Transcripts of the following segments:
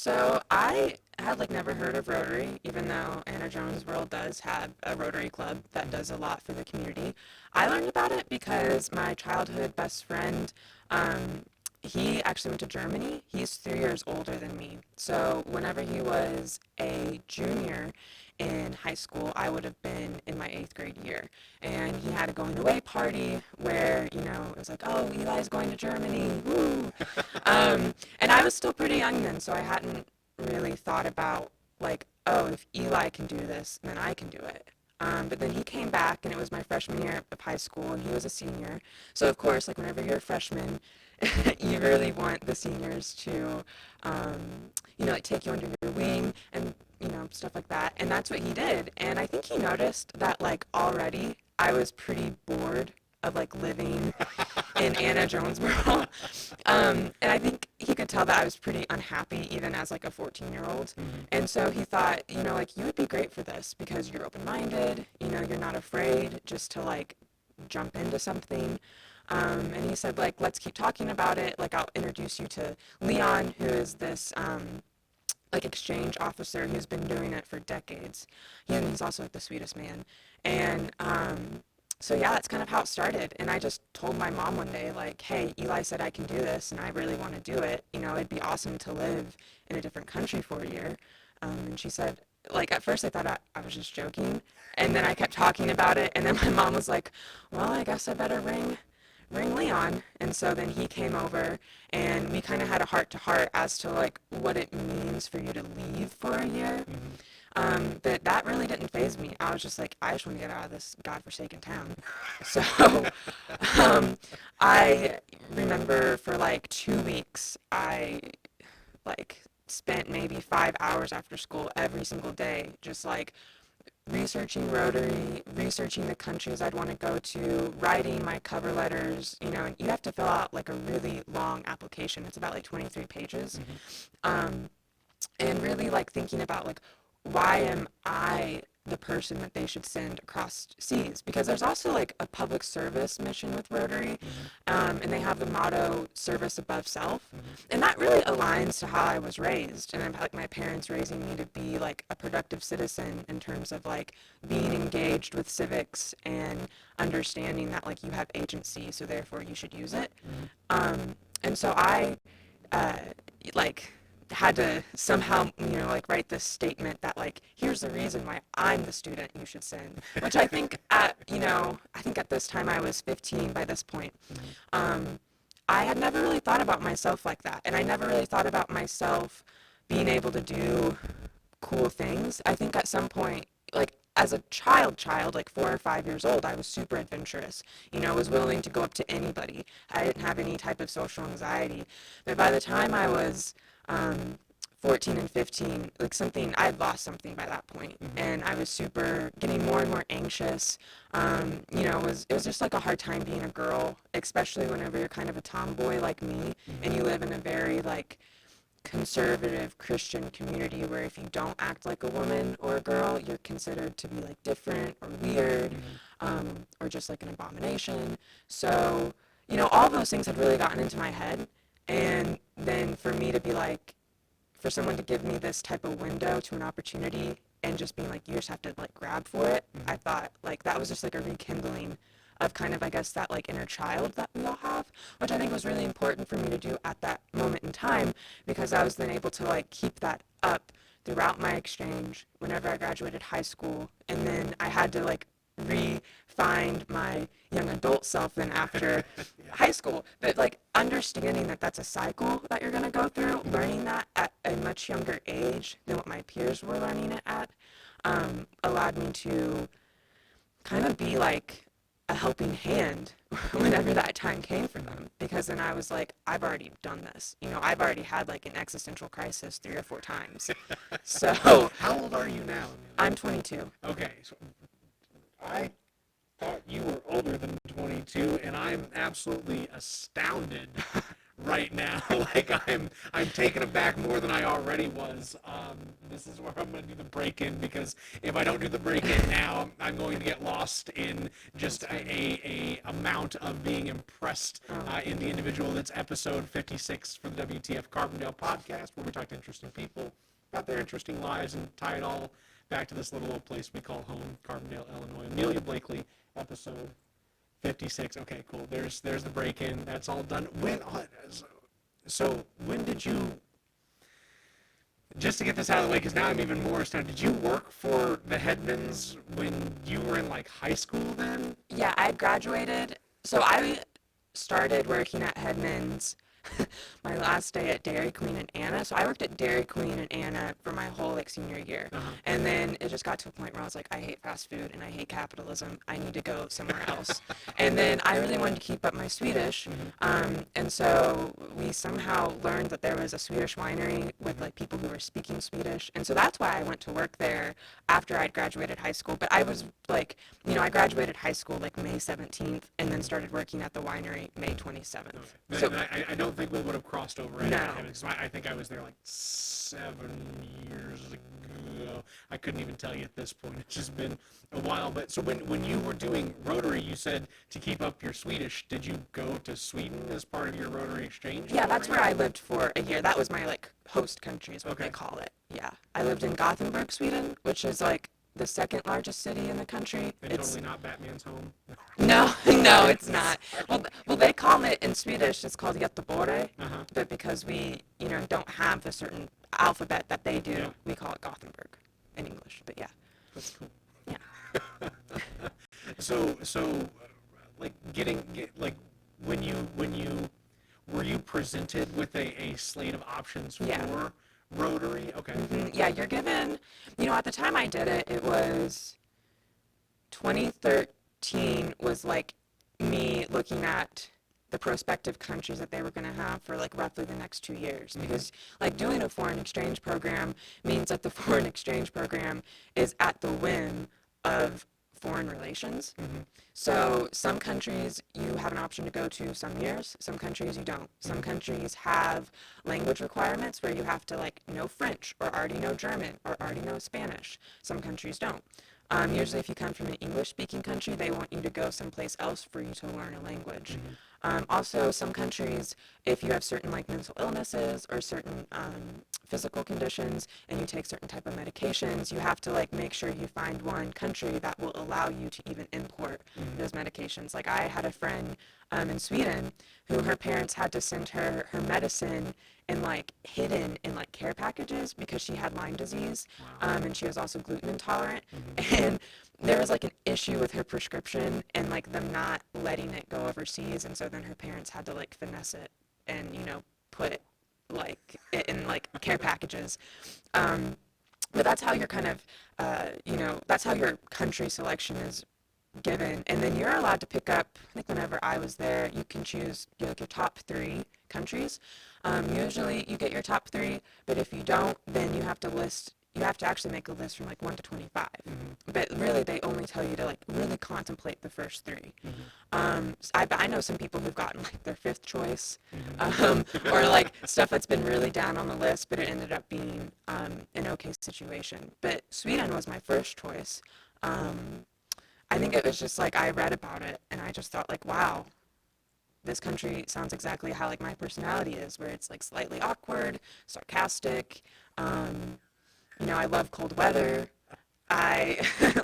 So I had like never heard of Rotary, even though Anna Jonesboro does have a Rotary Club that does a lot for the community. I learned about it because my childhood best friend, he actually went to Germany. He's 3 years older than me. So whenever he was a junior in high school, I would have been in my 8th grade year. And he had a going away party where, it was like, oh, Eli's going to Germany, woo! And I was still pretty young then, so I hadn't really thought about, like, oh, if Eli can do this, then I can do it. But then he came back, and it was my freshman year of high school, and he was a senior. So, of course, like, whenever you're a freshman, you really want the seniors to, like, take you under your wing and, stuff like that. And that's what he did. And I think he noticed that, like, already I was pretty bored of, like, living in Anna Jonesboro. And I think he could tell that I was pretty unhappy even as like a 14-year-old. And so he thought, like you would be great for this because you're open-minded, you're not afraid just to like jump into something. And he said like, let's keep talking about it. Like I'll introduce you to Leon, who is this like exchange officer who's been doing it for decades. He's also like the sweetest man. And so yeah, that's kind of how it started. And I just told my mom one day, like, hey, Eli said I can do this, and I really want to do it. It'd be awesome to live in a different country for a year. And she said, like, at first I thought I was just joking. And then I kept talking about it. And then my mom was like, well, I guess I better ring Leon. And so then he came over, and we kind of had a heart-to-heart as to, like, what it means for you to leave for a year. But that really didn't faze me. I was just like, I just want to get out of this godforsaken town. So I remember for like 2 weeks, I like spent maybe 5 hours after school every single day, just like researching Rotary, researching the countries I'd want to go to, writing my cover letters, and you have to fill out like a really long application. It's about like 23 pages. And really like thinking about like, why am I the person that they should send across seas? Because there's also like a public service mission with Rotary, and they have the motto service above self, and that really aligns to how I was raised, and I'm like my parents raising me to be like a productive citizen in terms of like being engaged with civics and understanding that like you have agency, so therefore you should use it. And so I like had to somehow, like write this statement that like, here's the reason why I'm the student you should send, which I think at this time I was 15 by this point. I had never really thought about myself like that. And I never really thought about myself being able to do cool things. I think at some point, like as a child, like 4 or 5 years old, I was super adventurous, was willing to go up to anybody. I didn't have any type of social anxiety. But by the time I was 14 and 15, like I had lost something by that point, and I was getting more and more anxious. It was just like a hard time being a girl, especially whenever you're kind of a tomboy like me, and you live in a very like conservative Christian community where if you don't act like a woman or a girl, you're considered to be like different or weird, or just like an abomination. So, all those things had really gotten into my head. And then for me to be like, for someone to give me this type of window to an opportunity and just being like, you just have to like grab for it, I thought like that was just like a rekindling of kind of, I guess, that like inner child that we all have, which I think was really important for me to do at that moment in time, because I was then able to like keep that up throughout my exchange whenever I graduated high school. And then I had to like re-find my young adult self then after high school. But like understanding that that's a cycle that you're going to go through, learning that at a much younger age than what my peers were learning it at, allowed me to kind of be like a helping hand whenever that time came for them, because then I was like, I've already done this. I've already had like an existential crisis 3 or 4 times. So How old are you now? I'm 22. Okay, so I thought you were older than 22, and I'm absolutely astounded right now. Like I'm taken aback more than I already was. This is where I'm going to do the break-in, because if I don't do the break-in now, I'm going to get lost in just a amount of being impressed in the individual. That's episode 56 for the WTF Carbondale podcast, where we talk to interesting people about their interesting lives and tie it all back to this little old place we call home, Carbondale, Illinois. Amelia Blakely, episode 56. Okay, cool. There's the break-in. That's all done. So when did you, just to get this out of the way, because now I'm even more astounded, did you work for the Headmans when you were in like high school then? Yeah, I graduated. So I started working at Headman's my last day at Dairy Queen and Anna. So I worked at Dairy Queen and Anna for my whole like senior year. And then it just got to a point where I was like, I hate fast food and I hate capitalism. I need to go somewhere else. And then I really wanted to keep up my Swedish. And so we somehow learned that there was a Swedish winery with like people who were speaking Swedish. And so that's why I went to work there after I'd graduated high school. But I was like, I graduated high school like May 17th and then started working at the winery May 27th. Okay. So I don't think we would have crossed over at No. Headmans. I think I was there like 7 years ago. I couldn't even tell you at this point. It's just been a while. But so when you were doing Rotary, you said to keep up your Swedish. Did you go to Sweden as part of your Rotary exchange? yeah, that's where I lived for a year. That was my like host country is what they call it. Yeah. I lived in Gothenburg, Sweden, which is like the second largest city in the country. And It's totally not Batman's home. no, no, it's not. Well, they call it in Swedish. It's called Göteborg, but because we, don't have the certain alphabet that they do, Yeah. we call it Gothenburg in English. But yeah, That's cool. yeah. So, like like when you were you presented with a slate of options for Yeah. Rotary? Okay. Yeah, you're given, at the time I did it, it was 2013 was like me looking at the prospective countries that they were going to have for like roughly the next 2 years. Because like doing a foreign exchange program means that the foreign exchange program is at the whim of foreign relations. So some countries you have an option to go to some years, some countries you don't. Some countries have language requirements where you have to like know French or already know German or already know Spanish. Some countries don't. Usually if you come from an English-speaking country, they want you to go someplace else for you to learn a language. Also, some countries, if you have certain like mental illnesses or certain physical conditions and you take certain type of medications, you have to like make sure you find one country that will allow you to even import those medications. Like I had a friend in Sweden who her parents had to send her medicine and like hidden in like care packages because she had Lyme disease, and she was also gluten intolerant. And there was like an issue with her prescription and like them not letting it go overseas, and so then her parents had to like finesse it and put like it in like care packages. But that's how you're kind of that's how your country selection is given, and then you're allowed to pick up, I think whenever I was there, you can choose your top 3 countries. Usually you get your top 3, but if you don't, then you have to actually make a list from like 1 to 25. But really they only tell you to like really contemplate the first 3. I know some people who've gotten like their 5th choice, or like stuff that's been really down on the list, but it ended up being an okay situation. But Sweden was my first choice. I think it was just like I read about it and I just thought like, wow, this country sounds exactly how like my personality is, where it's like slightly awkward, sarcastic. I love cold weather. I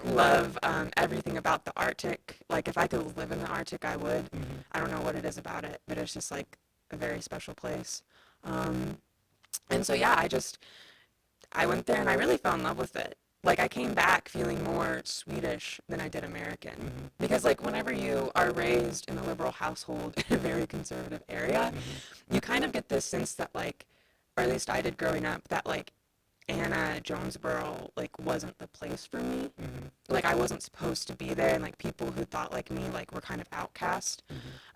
love everything about the Arctic. Like if I could live in the Arctic, I would. I don't know what it is about it, but it's just like a very special place. And so yeah, I went there and I really fell in love with it. Like I came back feeling more Swedish than I did American. Because like whenever you are raised in a liberal household in a very conservative area, you kind of get this sense that like, or at least I did growing up, that like Anna, Jonesboro, like wasn't the place for me. Like I wasn't supposed to be there, and like people who thought like me like were kind of outcast.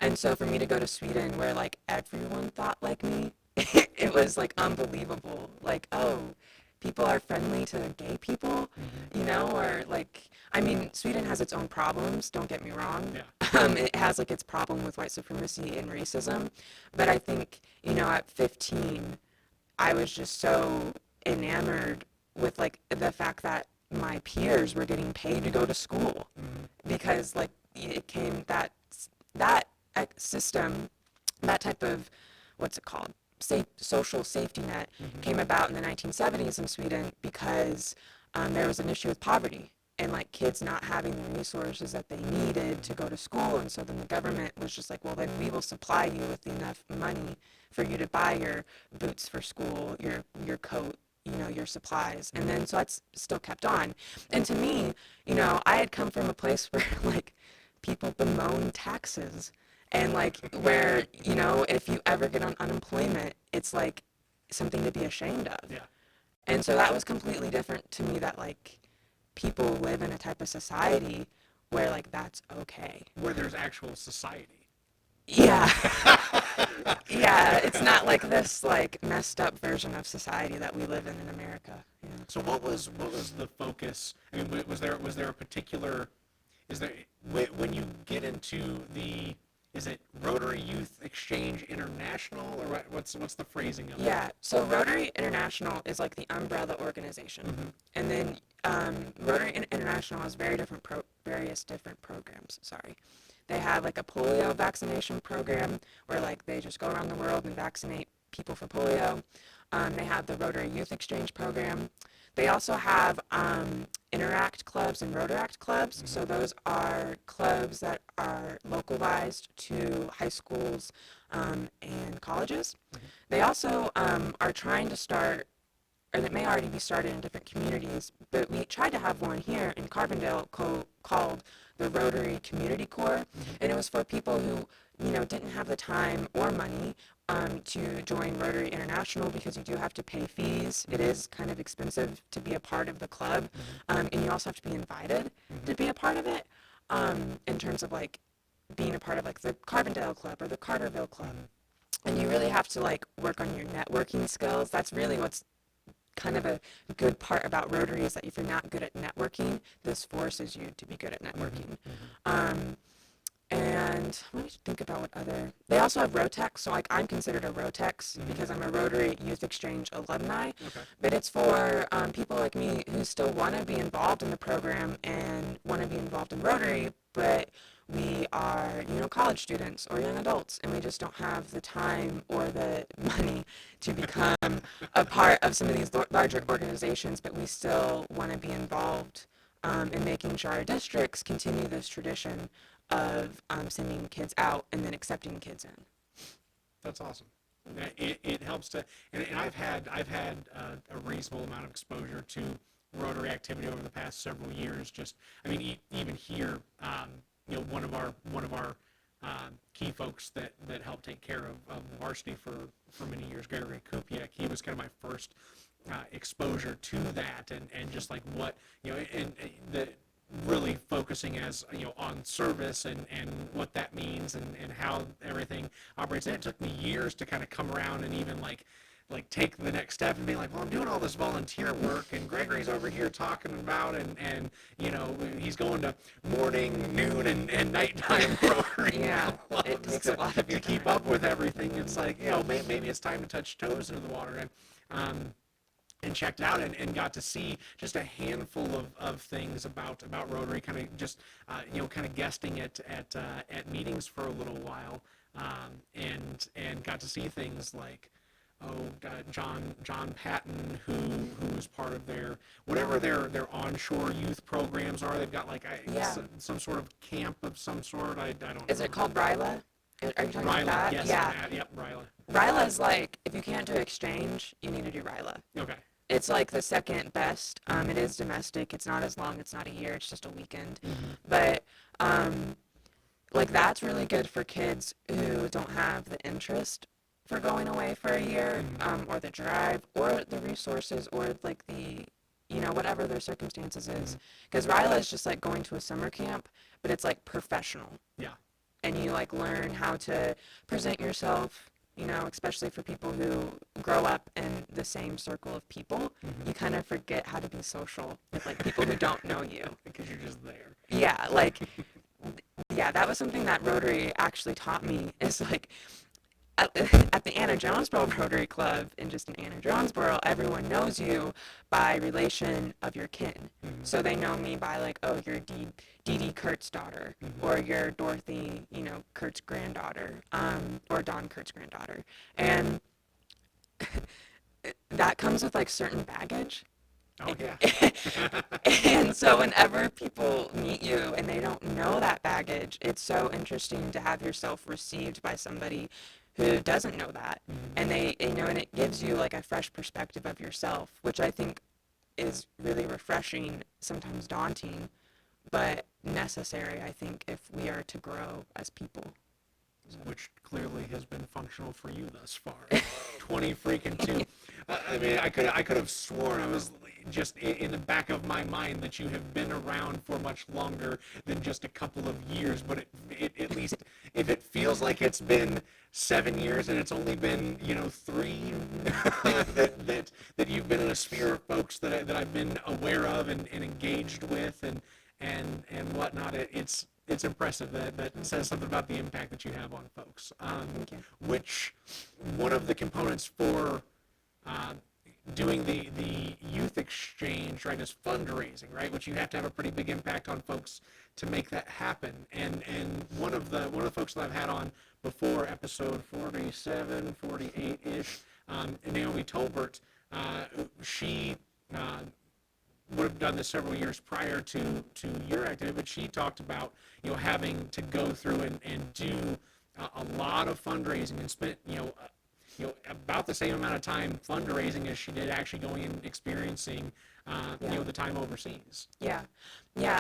And so for me to go to Sweden where like everyone thought like me, it was like unbelievable. Like, oh, people are friendly to gay people, or like I mean, Sweden has its own problems, don't get me wrong. Yeah. It has like its problem with white supremacy and racism. But I think, at 15, I was just so enamored with like the fact that my peers were getting paid to go to school because like it came that system, that type of, what's it called, social safety net came about in the 1970s in Sweden because there was an issue with poverty and like kids not having the resources that they needed to go to school. And so then the government was just like, well, then we will supply you with enough money for you to buy your boots for school, your coat, your supplies. And then so that's still kept on. And to me, I had come from a place where like people bemoan taxes and like where, if you ever get on unemployment, it's like something to be ashamed of. Yeah. And so that was completely different to me, that like people live in a type of society where like that's okay. Where there's actual society. Yeah. Yeah, it's not like this like messed up version of society that we live in America. Yeah. So what was the focus? I mean, was there a particular, when you get into the, is it Rotary Youth Exchange International, or what's the phrasing of it? Yeah, so Rotary International is like the umbrella organization, and then Rotary International has various different programs. Sorry, they have like a polio vaccination program where like they just go around the world and vaccinate people for polio. They have the Rotary Youth Exchange program. They also have Interact clubs and Rotaract clubs. So those are clubs that are localized to high schools and colleges. They also are trying to start, or that may already be started in different communities, but we tried to have one here in Carbondale called the Rotary Community Corps, and it was for people who, didn't have the time or money to join Rotary International, because you do have to pay fees. It is kind of expensive to be a part of the club, and you also have to be invited to be a part of it, in terms of like being a part of like the Carbondale Club or the Carterville Club. And you really have to like work on your networking skills. That's really what's kind of a good part about Rotary, is that if you're not good at networking, this forces you to be good at networking. And let me think about what other. They also have Rotex, so like I'm considered a Rotex because I'm a Rotary Youth Exchange alumni. Okay. But it's for people like me who still want to be involved in the program and want to be involved in Rotary, but we are, college students or young adults, and we just don't have the time or the money to become a part of some of these larger organizations, but we still want to be involved in making sure our districts continue this tradition of sending kids out and then accepting kids in. That's awesome. It helps to, and I've had a reasonable amount of exposure to Rotary activity over the past several years. Just, I mean, even here, one of our key folks that helped take care of varsity for many years, Gregory Kupiak, he was kind of my first exposure to that, and just like what, and the really focusing as on service and what that means and how everything operates. And it took me years to kind of come around and even like take the next step and be like, well, I'm doing all this volunteer work, and Gregory's over here talking about and he's going to morning, noon, and nighttime Rotary It takes a lot of to keep up with everything. It's like, maybe it's time to touch toes into the water. And checked out and got to see just a handful of things about Rotary, kind of just kind of guesting at meetings for a little while, and got to see things like John Patton, who was part of their whatever their onshore youth programs are. They've got like some sort of camp of some sort. I don't know. Is it called RILA? Are you talking about that? Yes, Yeah. Yep, RILA. RILA is like, if you can't do exchange, you need to do RILA. Okay. It's like the second best. It is domestic. It's not as long. It's not a year. It's just a weekend. But like that's really good for kids who don't have the interest for going away for a year, or the drive, or the resources, or like the whatever their circumstances is. Because RILA is just like going to a summer camp, but it's like professional. Yeah. And you like learn how to present yourself you know, especially for people who grow up in the same circle of people. You kind of forget how to be social with like people who don't know you. Because you're just there. Yeah, like, yeah, that was something that Rotary actually taught me is like, at the Anna Jonesboro Rotary Club and just in Anna Jonesboro, everyone knows you by relation of your kin. So they know me by like, oh, you're Dee Dee Kurt's daughter, or you're Dorothy, you know, Kurt's granddaughter, or Don Kurt's granddaughter. And that comes with like certain baggage. Oh, yeah. And so whenever people meet you and they don't know that baggage, it's so interesting to have yourself received by somebody who doesn't know that. And they, you know, and it gives you like a fresh perspective of yourself, which I think is really refreshing, sometimes daunting, but necessary, I think, if we are to grow as people. Which clearly has been functional for you thus far. 20 freaking 2. I mean, I could have sworn I was just in the back of my mind that you have been around for much longer than just a couple of years, but it at least if it feels like it's been 7 years and it's only been, you know, 3 that you've been in a sphere of folks that I've been aware of and engaged with and whatnot. It's impressive. That says something about the impact that you have on folks. Which one of the components for doing the youth exchange, right, is fundraising, right? Which you have to have a pretty big impact on folks to make that happen. And one of the folks that I've had on before, episode 47, 48-ish, Naomi Tolbert, she would have done this several years prior to your activity, but she talked about, you know, having to go through and do a lot of fundraising and spent, you know, about the same amount of time fundraising as she did actually going and experiencing, you know, the time overseas. Yeah.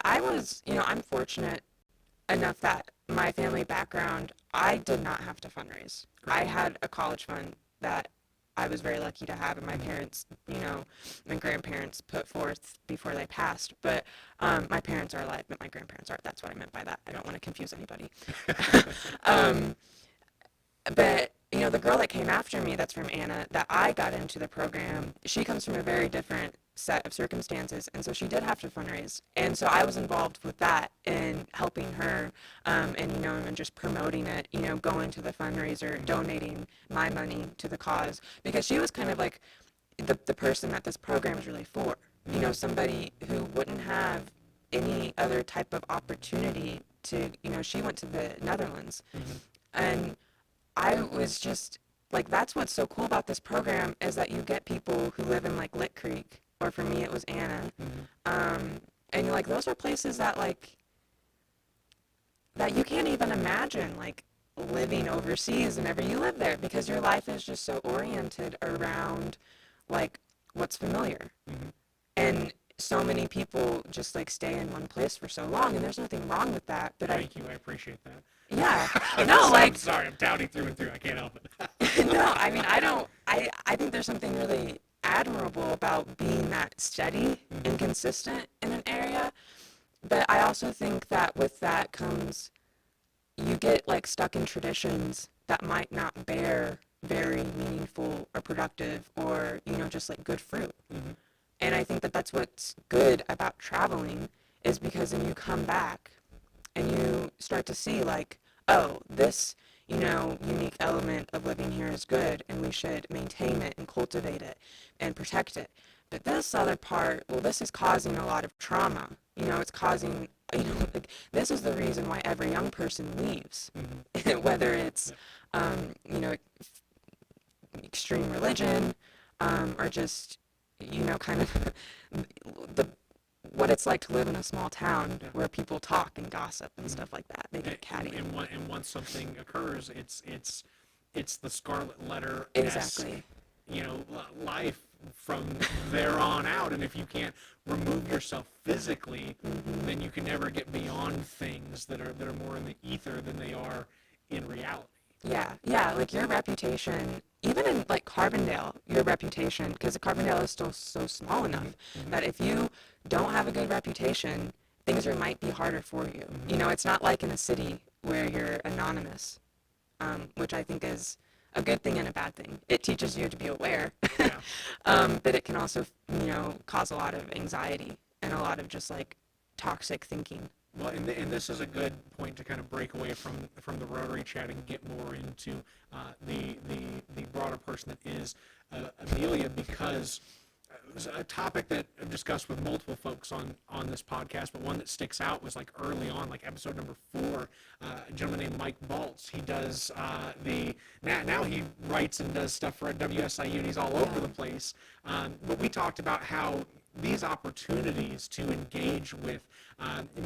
I was, you know, I'm fortunate enough that my family background, I did not have to fundraise. I had a college fund that I was very lucky to have, and my parents, you know, my grandparents put forth before they passed. But my parents are alive, but my grandparents aren't. That's what I meant by that. I don't want to confuse anybody. But, you know, the girl that came after me, that's from Anna, that I got into the program, she comes from a very different set of circumstances, and so she did have to fundraise. And so I was involved with that in helping her, and, you know, and just promoting it, you know, going to the fundraiser, donating my money to the cause, because she was kind of like the person that this program is really for, you know, somebody who wouldn't have any other type of opportunity to, you know, she went to the Netherlands. And I was just like, that's what's so cool about this program is that you get people who live in like Lit Creek, or for me it was Anna, and like those are places that like that you can't even imagine like living overseas whenever you live there, because your life is just so oriented around like what's familiar. And so many people just like stay in one place for so long, and there's nothing wrong with that. But Thank you, I appreciate that. Yeah. No, like, I'm sorry, I'm touting through and through. I can't help it. no, I mean, I think there's something really admirable about being that steady and consistent in an area. But I also think that with that comes, you get like stuck in traditions that might not bear very meaningful or productive or, you know, just like good fruit. And I think that that's what's good about traveling, is because then you come back and you start to see like, oh, this, you know, unique element of living here is good, and we should maintain it and cultivate it and protect it. But this other part, well, this is causing a lot of trauma. You know, it's causing, you know, like, this is the reason why every young person leaves, whether it's, you know, extreme religion, or just, you know, kind of what it's like to live in a small town where people talk and gossip and stuff like that. They get catty. And once something occurs, it's the scarlet letter. Exactly. You know, life from there on out. And if you can't remove yourself physically, then you can never get beyond things that are more in the ether than they are in reality. Yeah, like your reputation, even in like Carbondale, your reputation, because Carbondale is still so small enough that if you don't have a good reputation, things might be harder for you. You know, it's not like in a city where you're anonymous, which I think is a good thing and a bad thing. It teaches you to be aware, Yeah. but it can also, cause a lot of anxiety and a lot of just like toxic thinking. Well, and this is a good point to kind of break away from the Rotary chat and get more into the broader person that is Amelia, because it was a topic that I've discussed with multiple folks on this podcast, but one that sticks out was like early on, like episode number 4, a gentleman named Mike Baltz. He does now he writes and does stuff for WSIU, and he's all over the place. But we talked about how these opportunities to engage with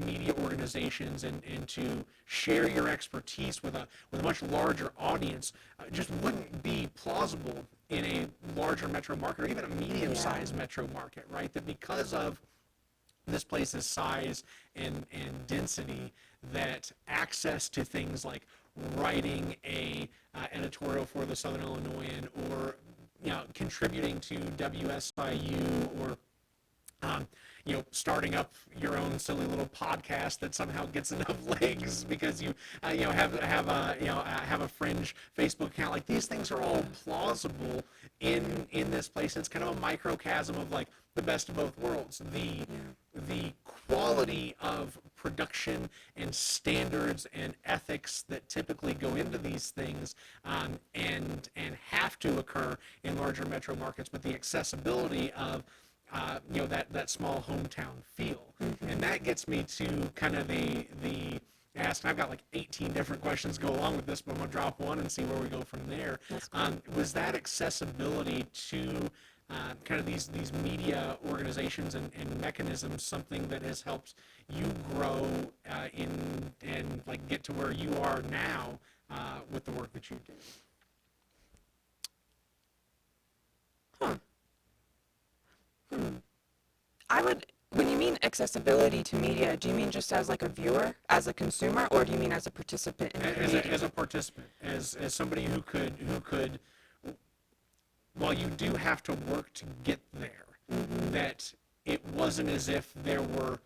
media organizations and to share your expertise with a much larger audience just wouldn't be plausible in a larger metro market or even a medium-sized metro market, right? That because of this place's size and density, that access to things like writing a editorial for the Southern Illinoisan, or contributing to WSIU, or starting up your own silly little podcast that somehow gets enough legs because you have a fringe Facebook account. Like, these things are all plausible in this place. It's kind of a microcosm of like the best of both worlds. The quality of production and standards and ethics that typically go into these things and have to occur in larger metro markets, but the accessibility of that small hometown feel. Mm-hmm. And that gets me to kind of the ask. I've got like 18 different questions to go along with this, but I'm going to drop one and see where we go from there. Was that accessibility to kind of these media organizations and mechanisms something that has helped you grow and like get to where you are now with the work that you do? When you mean accessibility to media, do you mean just as like a viewer, as a consumer, or do you mean as a participant in the community? As a participant, as somebody who could, while you do have to work to get there, mm-hmm. that it wasn't as if there were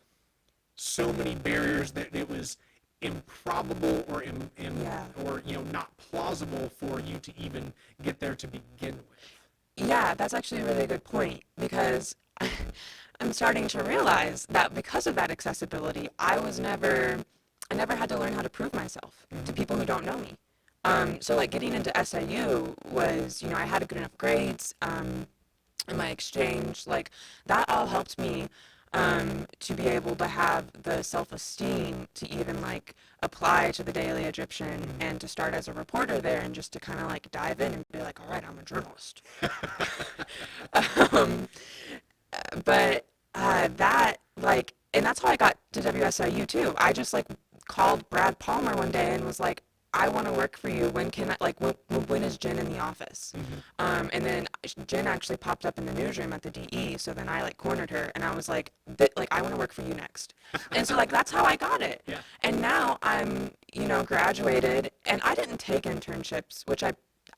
so many barriers that it was improbable or not plausible for you to even get there to begin with. Yeah, that's actually a really good point, because I'm starting to realize that because of that accessibility, I never had to learn how to prove myself to people who don't know me. So like getting into SIU was, I had good enough grades, in my exchange, like that all helped me to be able to have the self-esteem to even like apply to the Daily Egyptian and to start as a reporter there, and just to kind of like dive in and be like, all right, I'm a journalist. But that, like, and that's how I got to WSIU too. I just like called Brad Palmer one day and was like, I want to work for you. When can I, like, when is Jen in the office? Mm-hmm. And then Jen actually popped up in the newsroom at the DE. So then I like cornered her and I was like, I want to work for you next. And so like, that's how I got it. Yeah. And now I'm, graduated, and I didn't take internships, which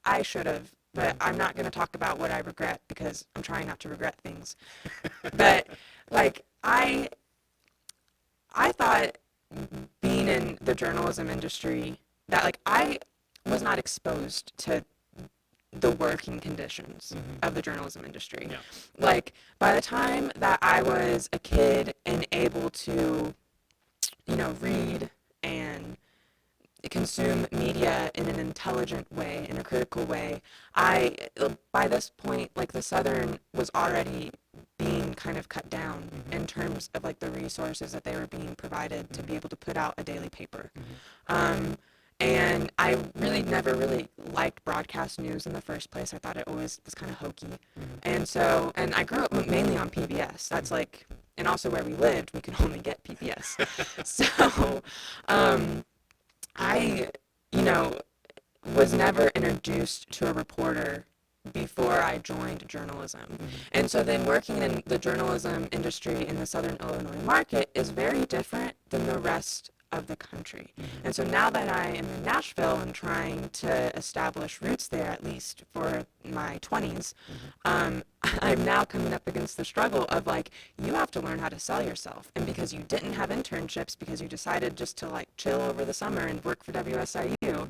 I should have, but I'm not going to talk about what I regret because I'm trying not to regret things. But like, I thought being in the journalism industry, that like I was not exposed to the working conditions of the journalism industry. Yeah. Like, by the time that I was a kid and able to, read and consume media in an intelligent way, in a critical way, by this point, like, the Southern was already being kind of cut down in terms of like the resources that they were being provided to be able to put out a daily paper. And I never really liked broadcast news in the first place. I thought it always was kind of hokey. And so, and I grew up mainly on PBS. That's like, and also where we lived, we could only get PBS. So, I, was never introduced to a reporter before I joined journalism. And so then working in the journalism industry in the Southern Illinois market is very different than the rest of the country. And so now that I am in Nashville and trying to establish roots there, at least for my 20s, I'm now coming up against the struggle of like, you have to learn how to sell yourself. And because you didn't have internships, because you decided just to like chill over the summer and work for WSIU,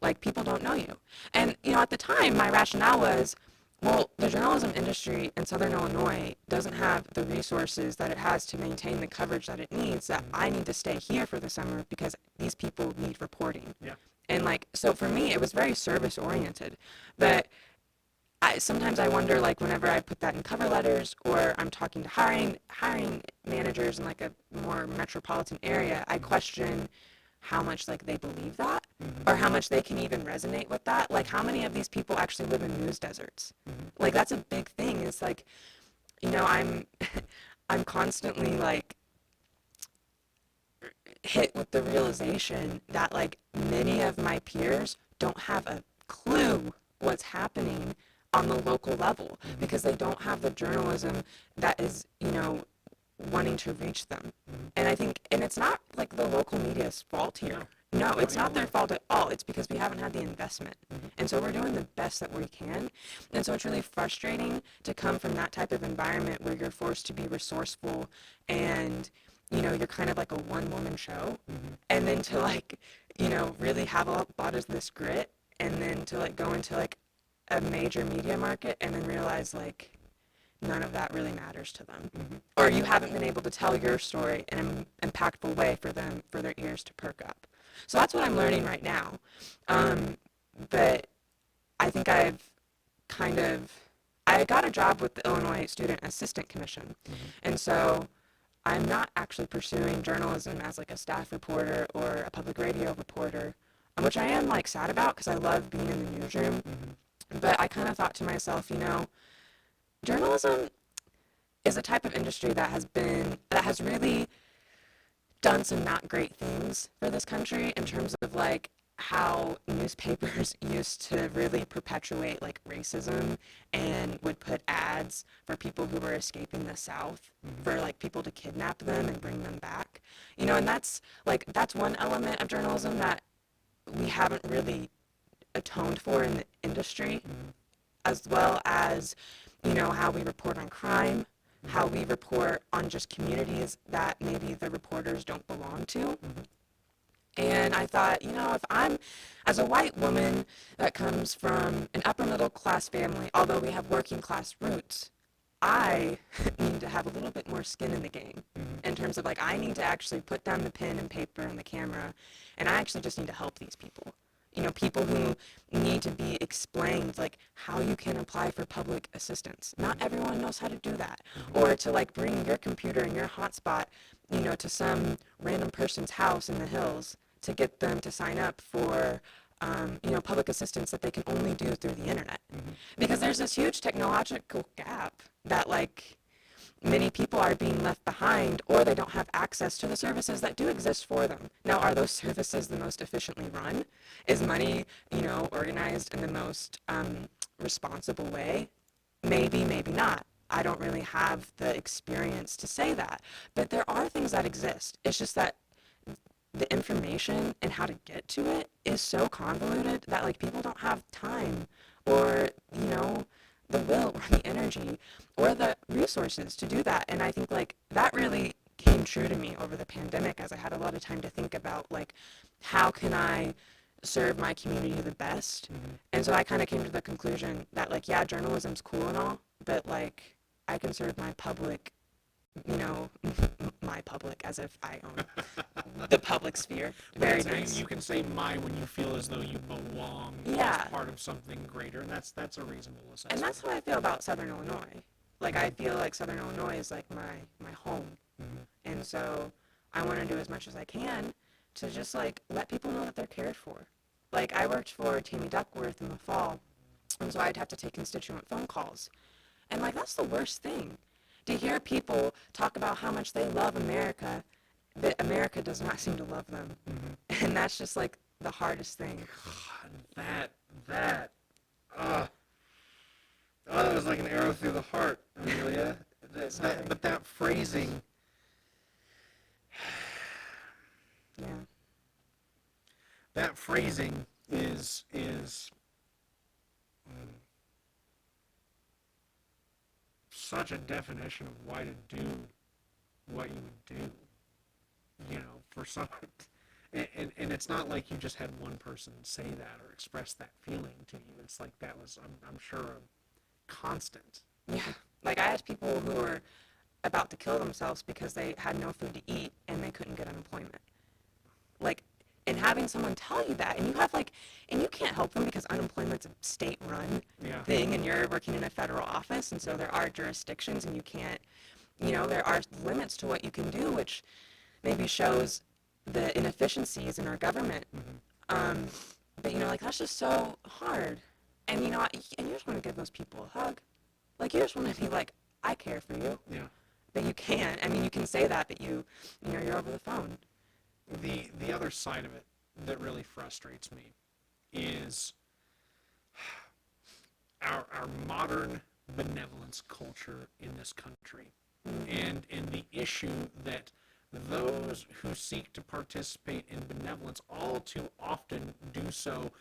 Like, people don't know you. And, at the time, my rationale was, well, the journalism industry in Southern Illinois doesn't have the resources that it has to maintain the coverage that it needs, that I need to stay here for the summer because these people need reporting. Yeah. And, like, so for me, it was very service-oriented. But sometimes I wonder, like, whenever I put that in cover letters or I'm talking to hiring managers in, like, a more metropolitan area, I question how much, like, they believe that or how much they can even resonate with that. Like, how many of these people actually live in news deserts? Like, that's a big thing. It's like, I'm I'm constantly, like, hit with the realization that, like, many of my peers don't have a clue what's happening on the local level because they don't have the journalism that is, wanting to reach them. And I think, and it's not like the local media's fault here. No, it's not their fault at all. It's because we haven't had the investment. And so we're doing the best that we can. And so it's really frustrating to come from that type of environment where you're forced to be resourceful and, you're kind of like a one-woman show. And then to, like, really have a lot of this grit and then to, like, go into, like, a major media market and then realize, like, none of that really matters to them. Or you haven't been able to tell your story in an impactful way for them, for their ears to perk up. So that's what I'm learning right now. But I think I got a job with the Illinois Student Assistant Commission. And so I'm not actually pursuing journalism as, like, a staff reporter or a public radio reporter, which I am, like, sad about because I love being in the newsroom. But I kind of thought to myself, journalism is a type of industry that has really done some not great things for this country in terms of, like, how newspapers used to really perpetuate, like, racism and would put ads for people who were escaping the South for, like, people to kidnap them and bring them back. And that's one element of journalism that we haven't really atoned for in the industry, as well as, how we report on crime, how we report on just communities that maybe the reporters don't belong to. And I thought, if I'm, as a white woman that comes from an upper middle class family, although we have working class roots, I need to have a little bit more skin in the game in terms of, like, I need to actually put down the pen and paper and the camera, and I actually just need to help these people. People who need to be explained, like, how you can apply for public assistance. Not everyone knows how to do that. Or to, like, bring your computer and your hotspot, to some random person's house in the hills to get them to sign up for, public assistance that they can only do through the internet. Because there's this huge technological gap that, like, many people are being left behind, or they don't have access to the services that do exist for them. Now, are those services the most efficiently run? Is money, organized in the most responsible way? Maybe, maybe not. I don't really have the experience to say that. But there are things that exist. It's just that the information and how to get to it is so convoluted that, like, people don't have time or, the will or the energy or the resources to do that. And I think, like, that really came true to me over the pandemic as I had a lot of time to think about, like, how can I serve my community the best? And so I kind of came to the conclusion that, like, yeah, journalism's cool and all, but, like, I can serve my public, my public, as if I own the public sphere. Very nice. You can say "my" when you feel as though you belong as part of something greater, and that's a reasonable assessment. And that's how I feel about Southern Illinois. Like, I feel like Southern Illinois is, like, my home. And so I want to do as much as I can to just, like, let people know that they're cared for. Like, I worked for Tammy Duckworth in the fall, and so I'd have to take constituent phone calls. And, like, that's the worst thing. To hear people talk about how much they love America, but America does not seem to love them. And that's just, like, the hardest thing. God, that was like an arrow through the heart, Amelia. But that phrasing. Yeah. That phrasing is such a definition of why to do what you would do. For someone, and it's not like you just had one person say that or express that feeling to you. It's like that was, I'm sure, a constant. Yeah. Like, I had people who were about to kill themselves because they had no food to eat and they couldn't get unemployment. Like, and having someone tell you that, and you have like, and you can't help them because unemployment's a state-run thing, and you're working in a federal office, and so there are jurisdictions, and you can't, there are limits to what you can do, which maybe shows the inefficiencies in our government. But like, that's just so hard, and and you just want to give those people a hug, like you just want to be like, I care for you. Yeah. But you can't. I mean, you can say that, but you're over the phone. The other side of it that really frustrates me is our modern benevolence culture in this country, and the issue that those who seek to participate in benevolence all too often do so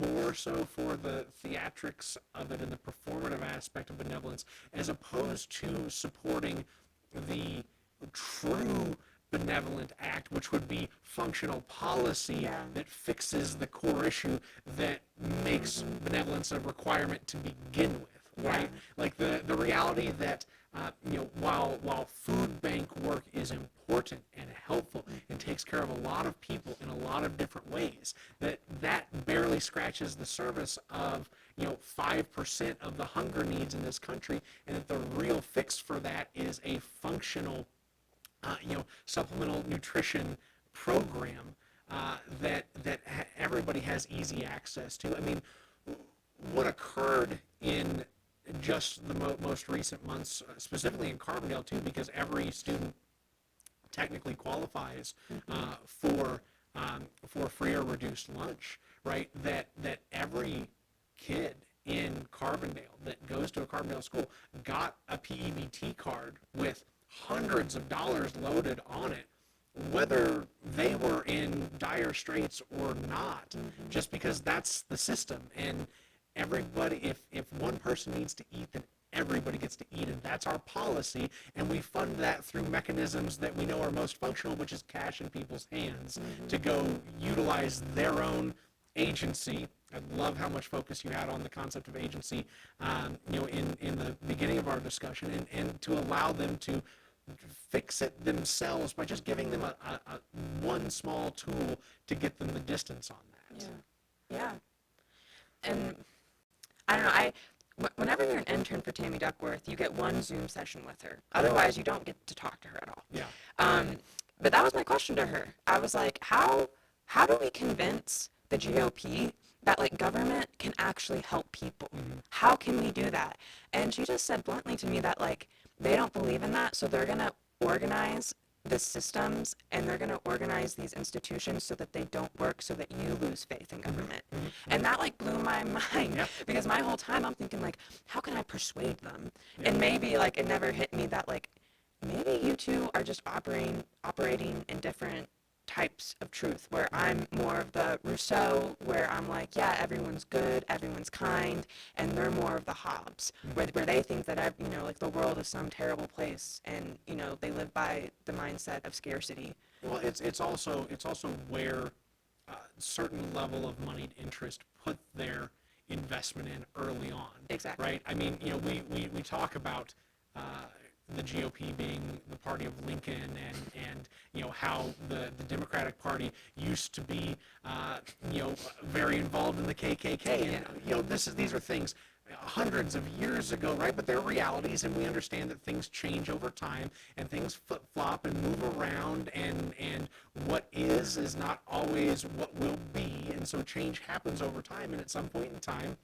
more so for the theatrics of it and the performative aspect of benevolence, as opposed to supporting the true benevolent act, which would be functional policy that fixes the core issue that makes benevolence a requirement to begin with, right? Like the reality that while food bank work is important and helpful and takes care of a lot of people in a lot of different ways, that barely scratches the surface of 5% of the hunger needs in this country, and that the real fix for that is a functional supplemental nutrition program that everybody has easy access to. I mean, what occurred in just the most recent months, specifically in Carbondale too, because every student technically qualifies for free or reduced lunch, right? That every kid in Carbondale that goes to a Carbondale school got a PEBT card with hundreds of dollars loaded on it, whether they were in dire straits or not, just because that's the system. And everybody, if one person needs to eat, then everybody gets to eat, and that's our policy, and we fund that through mechanisms that we know are most functional, which is cash in people's hands to go utilize their own agency. I love how much focus you had on the concept of agency, in the beginning of our discussion, and to allow them to fix it themselves by just giving them a one small tool to get them the distance on that. Yeah. And I don't know, whenever you're an intern for Tammy Duckworth, you get one Zoom session with her. Otherwise, you don't get to talk to her at all. Yeah. But that was my question to her. I was like, how do we convince the GOP that like government can actually help people? How can we do that? And she just said bluntly to me that like they don't believe in that, so they're gonna organize the systems and they're gonna organize these institutions so that they don't work, so that you lose faith in government. And that like blew my mind because my whole time I'm thinking like, how can I persuade them? And maybe like it never hit me that like maybe you two are just operating in different types of truth, where I'm more of the Rousseau, where I'm like, yeah, everyone's good, everyone's kind, and they're more of the Hobbes, where they think that like the world is some terrible place, and they live by the mindset of scarcity. Well, it's also where a certain level of moneyed interest put their investment in early on. Exactly. Right. I mean, we talk about the GOP being the party of Lincoln, and how the Democratic Party used to be very involved in the KKK, and these are things hundreds of years ago, right? But they're realities, and we understand that things change over time, and things flip-flop and move around, and what is not always what will be, and so change happens over time, and at some point in time,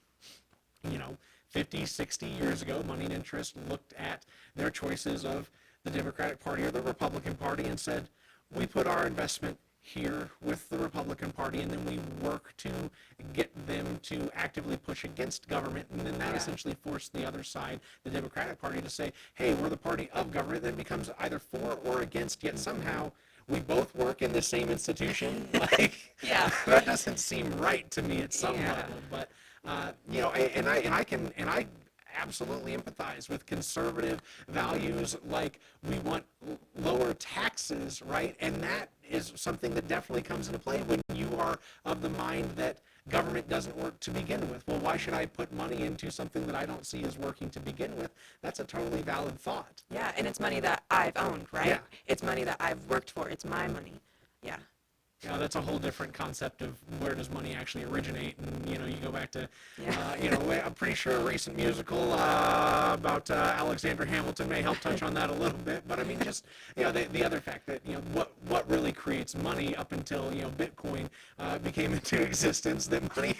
50, 60 years ago, moneyed interest looked at their choices of the Democratic Party or the Republican Party and said, we put our investment here with the Republican Party, and then we work to get them to actively push against government, and then that essentially forced the other side, the Democratic Party, to say, hey, we're the party of government. Then it becomes either for or against, yet somehow we both work in the same institution. Like, that doesn't seem right to me at some level, but I absolutely empathize with conservative values, like we want lower taxes, right? And that is something that definitely comes into play when you are of the mind that government doesn't work to begin with. Well, why should I put money into something that I don't see as working to begin with? That's a totally valid thought. Yeah, and it's money that I've owned, right? Yeah. It's money that I've worked for. It's my money. Yeah. That's a whole different concept of where does money actually originate, and you go back to, Yeah. I'm pretty sure a recent musical about Alexander Hamilton may help touch on that a little bit. But I mean, just the other fact that what really creates money up until Bitcoin became into existence. That money.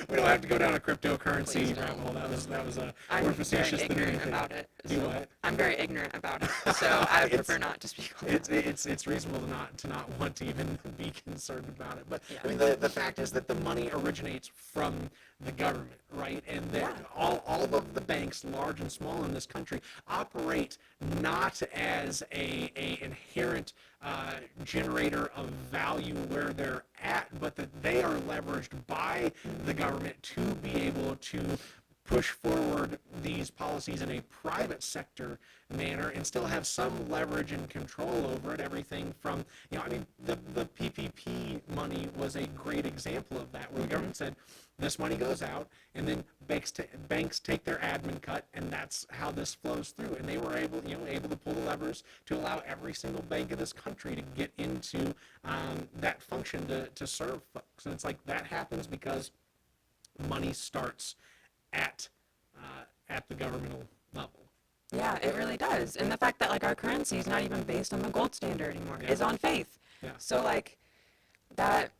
We don't have to go down a cryptocurrency rabbit hole. That was a more facetious than anything. I'm very ignorant about it. Do what? I'm very ignorant about it, so I prefer not to speak on it. It's reasonable to not want to even be concerned about it. But Yeah. I mean, the fact is that the money originates from the government, right? And that all of the banks, large and small in this country, operate not as a inherent generator of value where they're at, but that they are leveraged by the government to be able to push forward these policies in a private sector manner and still have some leverage and control over it. Everything from, the PPP money was a great example of that, where the government said, this money goes out, and then banks take their admin cut, and that's how this flows through. And they were able to pull the levers to allow every single bank in this country to get into that function to serve folks. And it's like that happens because money starts at the governmental level. Yeah, it really does. And the fact that like our currency is not even based on the gold standard anymore, is on faith. Yeah. So like that,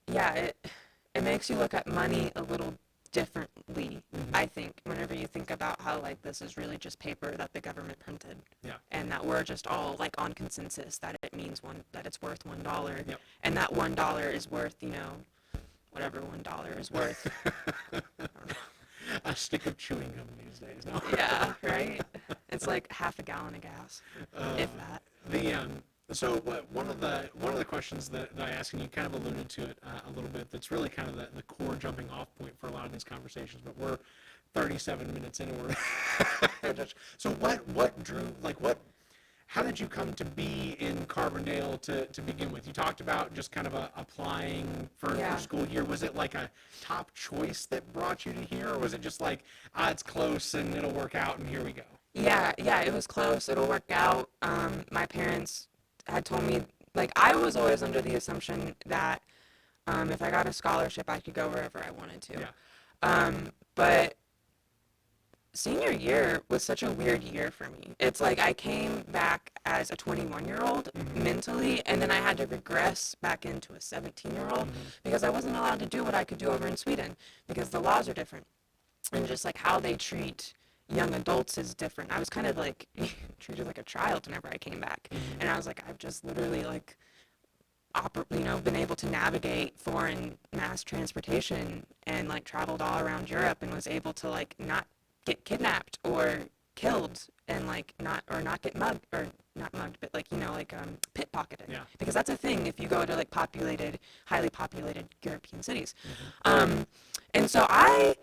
it makes you look at money a little differently, I think, whenever you think about how like this is really just paper that the government printed. Yeah. And that we're just all like on consensus that it means that it's worth $1. Yep. And that $1 is worth, whatever $1 is worth. I don't know. A stick of chewing gum these days. No. Yeah, right? It's like half a gallon of gas, if that. So one of the questions that I asked, and you kind of alluded to it a little bit, that's really kind of the core jumping off point for a lot of these conversations, but we're 37 minutes in and we're so what drew, how did you come to be in Carbondale to begin with? You talked about just kind of applying for school here. Was it like a top choice that brought you to here, or was it just like, it's close and it'll work out and here we go? Yeah, it was close. It'll work out. My parents had told me, like, I was always under the assumption that if I got a scholarship, I could go wherever I wanted to. Yeah. But senior year was such a weird year for me. It's like I came back as a 21-year-old mentally, and then I had to regress back into a 17-year-old because I wasn't allowed to do what I could do over in Sweden because the laws are different. And just like how they treat young adults is different. I was kind of like treated like a child whenever I came back. And I was like, I've just literally like been able to navigate foreign mass transportation and like traveled all around Europe and was able to like not get kidnapped or killed and like not get mugged, or not mugged, but like pickpocketed. Yeah. Because that's a thing if you go to like highly populated European cities. And so I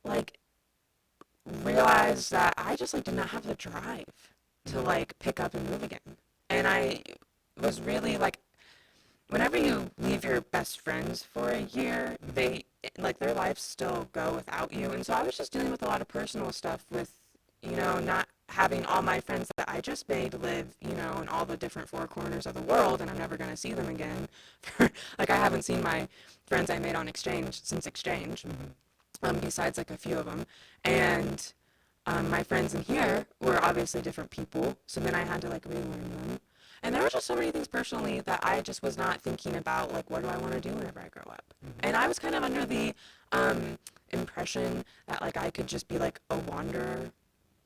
like realized that I just like did not have the drive to like pick up and move again. And I was really like, whenever you leave your best friends for a year, they like their lives still go without you. And so I was just dealing with a lot of personal stuff with, not having all my friends that I just made live, in all the different four corners of the world, and I'm never going to see them again. Like I haven't seen my friends I made on exchange since exchange, besides like a few of them. And my friends in here were obviously different people, so then I had to like relearn them. And there were just so many things personally that I just was not thinking about, like, what do I want to do whenever I grow up? And I was kind of under the impression that, like, I could just be, like, a wanderer,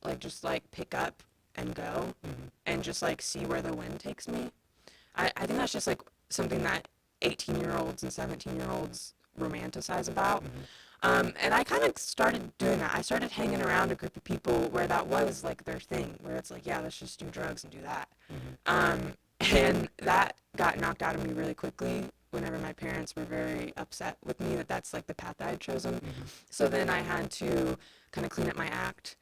like, just, like, pick up and go and just, like, see where the wind takes me. I think that's just, like, something that 18-year-olds and 17-year-olds romanticize about. And I kind of started doing that. I started hanging around a group of people where that was like their thing, where it's like, yeah, let's just do drugs and do that. And that got knocked out of me really quickly whenever my parents were very upset with me that that's like the path that I'd chosen. So then I had to kind of clean up my act.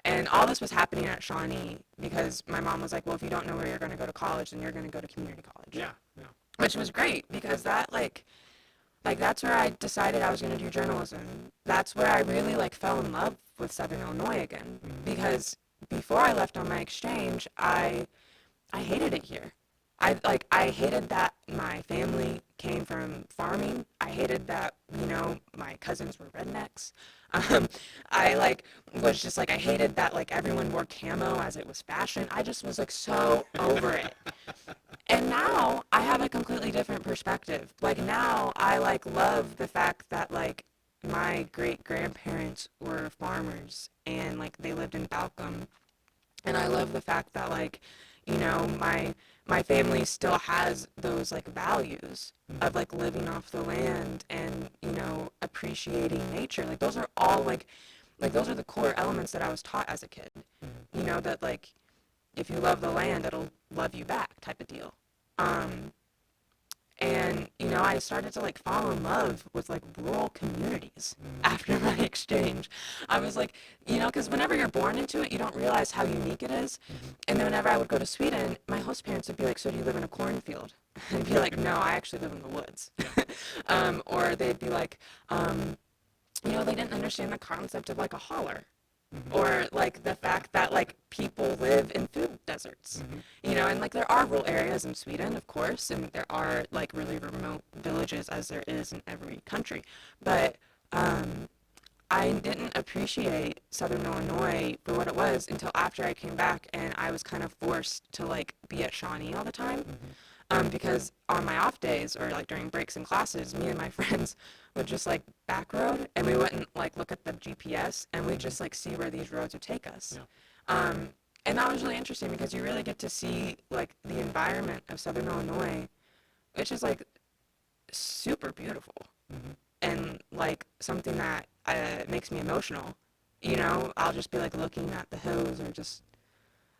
And all this was happening at Shawnee because my mom was like, well, if you don't know where you're going to go to college, then you're going to go to community college. Yeah, yeah. Which was great because that, like that's where I decided I was going to do journalism. That's where I really, like, fell in love with Southern Illinois again. Because before I left on my exchange, I hated it here. I hated that my family came from farming. I hated that, my cousins were rednecks. I, like, was just like, I hated that, like, everyone wore camo as it was fashion. I just was, like, so over it. And now I have a completely different perspective. Like, now I, like, love the fact that, like, my great grandparents were farmers and, like, they lived in Balcom. And I love the fact that, like, my family still has those, like, values of, like, living off the land and, appreciating nature. Like, those are all, like those are the core elements that I was taught as a kid. That, like, if you love the land, it'll love you back type of deal. And, I started to, like, fall in love with, like, rural communities after my exchange. I was like, because whenever you're born into it, you don't realize how unique it is. And then whenever I would go to Sweden, my host parents would be like, so do you live in a cornfield? And I'd be like, no, I actually live in the woods. Or they'd be like, they didn't understand the concept of, like, a holler. Or, like, the fact that, like, people live in food deserts, and, like, there are rural areas in Sweden, of course, and there are, like, really remote villages as there is in every country, but I didn't appreciate Southern Illinois for what it was until after I came back and I was kind of forced to, like, be at Shawnee all the time. Because on my off days or, like, during breaks in classes, me and my friends would just, like, back road and we wouldn't, like, look at the GPS and we'd just, like, see where these roads would take us. Yeah. And that was really interesting because you really get to see, like, the environment of Southern Illinois, which is, like, super beautiful and, like, something that makes me emotional. I'll just be, like, looking at the hills or just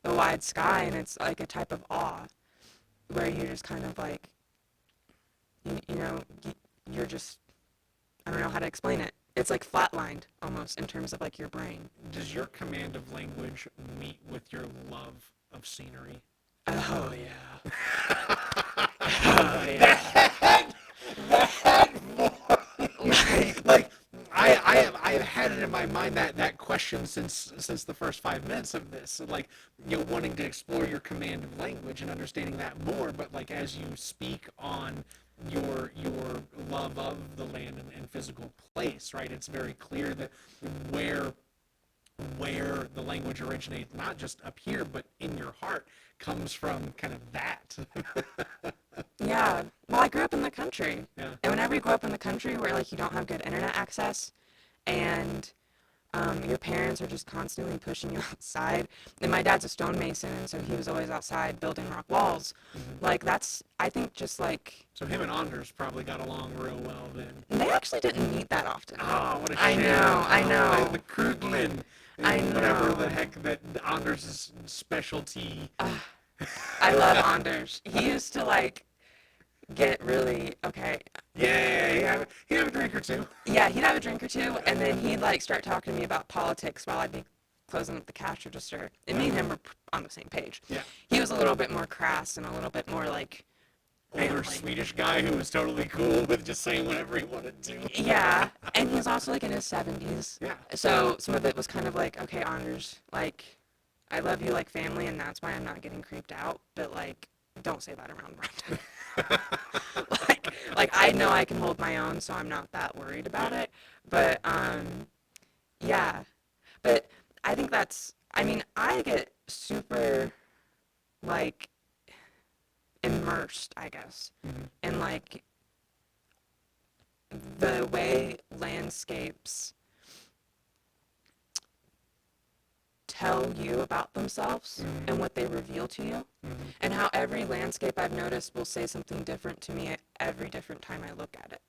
the wide sky and it's, like, a type of awe where you're just kind of like, you're just, I don't know how to explain it. It's like flatlined almost in terms of, like, your brain. Does your command of language meet with your love of scenery? Oh, yeah. Oh, yeah. like I have had it in my mind that question since the first 5 minutes of this, like, wanting to explore your command of language and understanding that more. But, like, as you speak on your love of the land and physical place, right? It's very clear that where the language originates, not just up here, but in your heart, comes from kind of that. Yeah. Well, I grew up in the country. Yeah. And whenever you grow up in the country where, like, you don't have good internet access and your parents are just constantly pushing you outside. And my dad's a stonemason, and so he was always outside building rock walls. Like, that's, I think, just, like... So him and Anders probably got along real well then. They actually didn't meet that often. Oh, what a I shame. I know. The Krugman. I know. Whatever the heck that Anders' specialty. I love Anders. He used to, like, get really, okay. Yeah, he'd have a drink or two. Yeah, he'd have a drink or two, and then he'd, like, start talking to me about politics while I'd be closing up the cash register. And me and him were on the same page. Yeah. He was a little bit more crass and a little bit more, like... Older Swedish guy who was totally cool with just saying whatever he wanted to. Yeah, and he was also, like, in his 70s. Yeah. So some of it was kind of like, okay, Anders, like, I love you like family, and that's why I'm not getting creeped out, but, like, don't say that around Brenda. like, I know I can hold my own, so I'm not that worried about it. But, yeah. But I think that's, I mean, I get super, like, immersed, I guess, in, like, the way landscapes tell you about themselves and what they reveal to you, and how every landscape I've noticed will say something different to me every different time I look at it.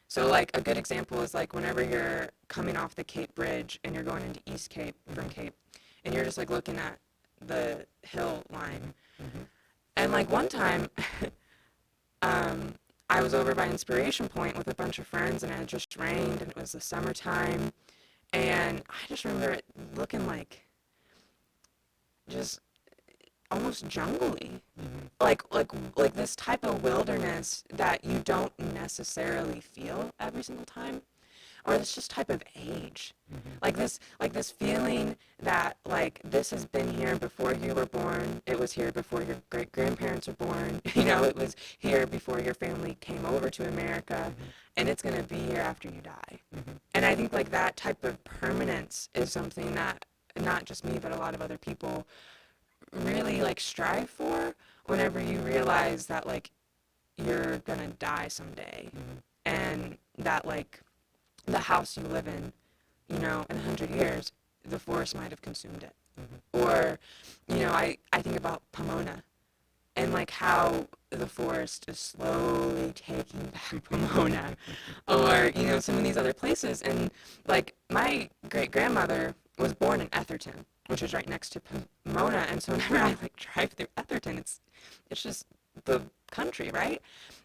So, like, a good example is, like, whenever you're coming off the Cape Bridge and you're going into East Cape from Cape, and you're just, like, looking at the hill line. And, like, one time, I was over by Inspiration Point with a bunch of friends, and it had just rained, and it was the summertime, and I just remember it looking like just almost jungly. Mm-hmm. Like this type of wilderness that you don't necessarily feel every single time, or this just type of age. Mm-hmm. Like this feeling that like this has been here before you were born. It was here before your great grandparents were born. It was here before your family came over to America, Mm-hmm. and it's gonna be here after you die. Mm-hmm. And I think like that type of permanence is something that not just me but a lot of other people really like strive for whenever you realize that like you're gonna die someday, Mm-hmm. and that like the house you live in, in 100 years, the forest might have consumed it. Mm-hmm. Or, I think about Pomona and like how the forest is slowly taking back Pomona. Or, some of these other places. And like my great grandmother was born in Etherton, which is right next to Pomona. And so whenever I like drive through Etherton, it's just the country, right?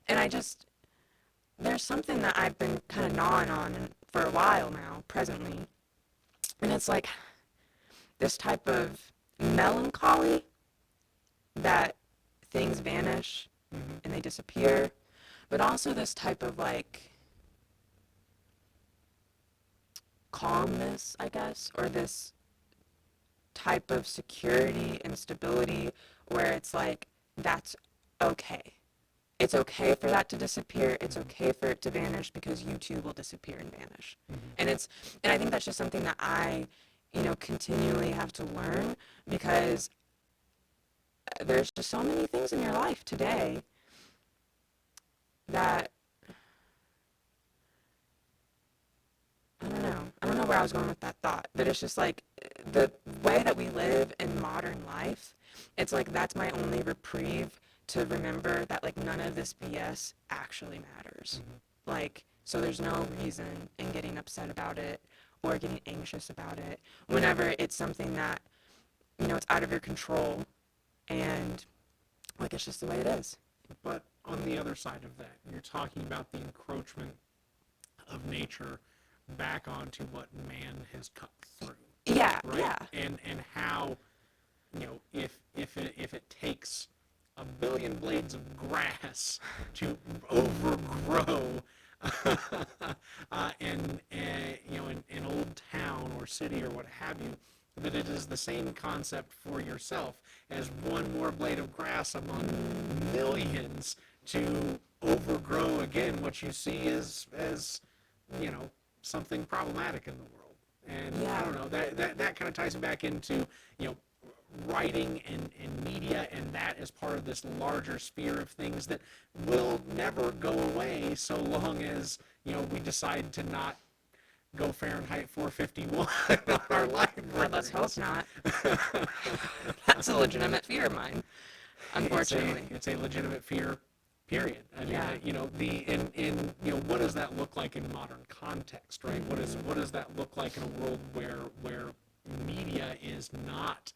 And there's something that I've been kind of gnawing on for a while now, presently. And it's like this type of melancholy that things vanish Mm-hmm. and they disappear, but also this type of like calmness, I guess, or this type of security and stability where it's like, that's okay. It's okay for that to disappear. It's okay for it to vanish because you too will disappear and vanish. Mm-hmm. And I think that's just something that I, continually have to learn because there's just so many things in your life today that I don't know where I was going with that thought, but it's just like the way that we live in modern life, it's like that's my only reprieve to remember that like none of this BS actually matters. Mm-hmm. Like, so there's no reason in getting upset about it or getting anxious about it whenever it's something that, it's out of your control and like it's just the way it is. But on the other side of that, you're talking about the encroachment of nature back onto what man has cut through. Yeah, right? yeah. And how, if it takes a billion blades of grass to overgrow an old town or city or what have you, that it is the same concept for yourself as one more blade of grass among millions to overgrow again what you see as something problematic in the world. And Yeah. I don't know, that kind of ties it back into writing and media, and that is part of this larger sphere of things that will never go away so long as we decide to not go Fahrenheit 451 on our library. Well, let's hope not. That's a legitimate fear of mine, unfortunately. It's a legitimate fear, period. I mean, Yeah. what does that look like in modern context, right? What does that look like in a world where media is not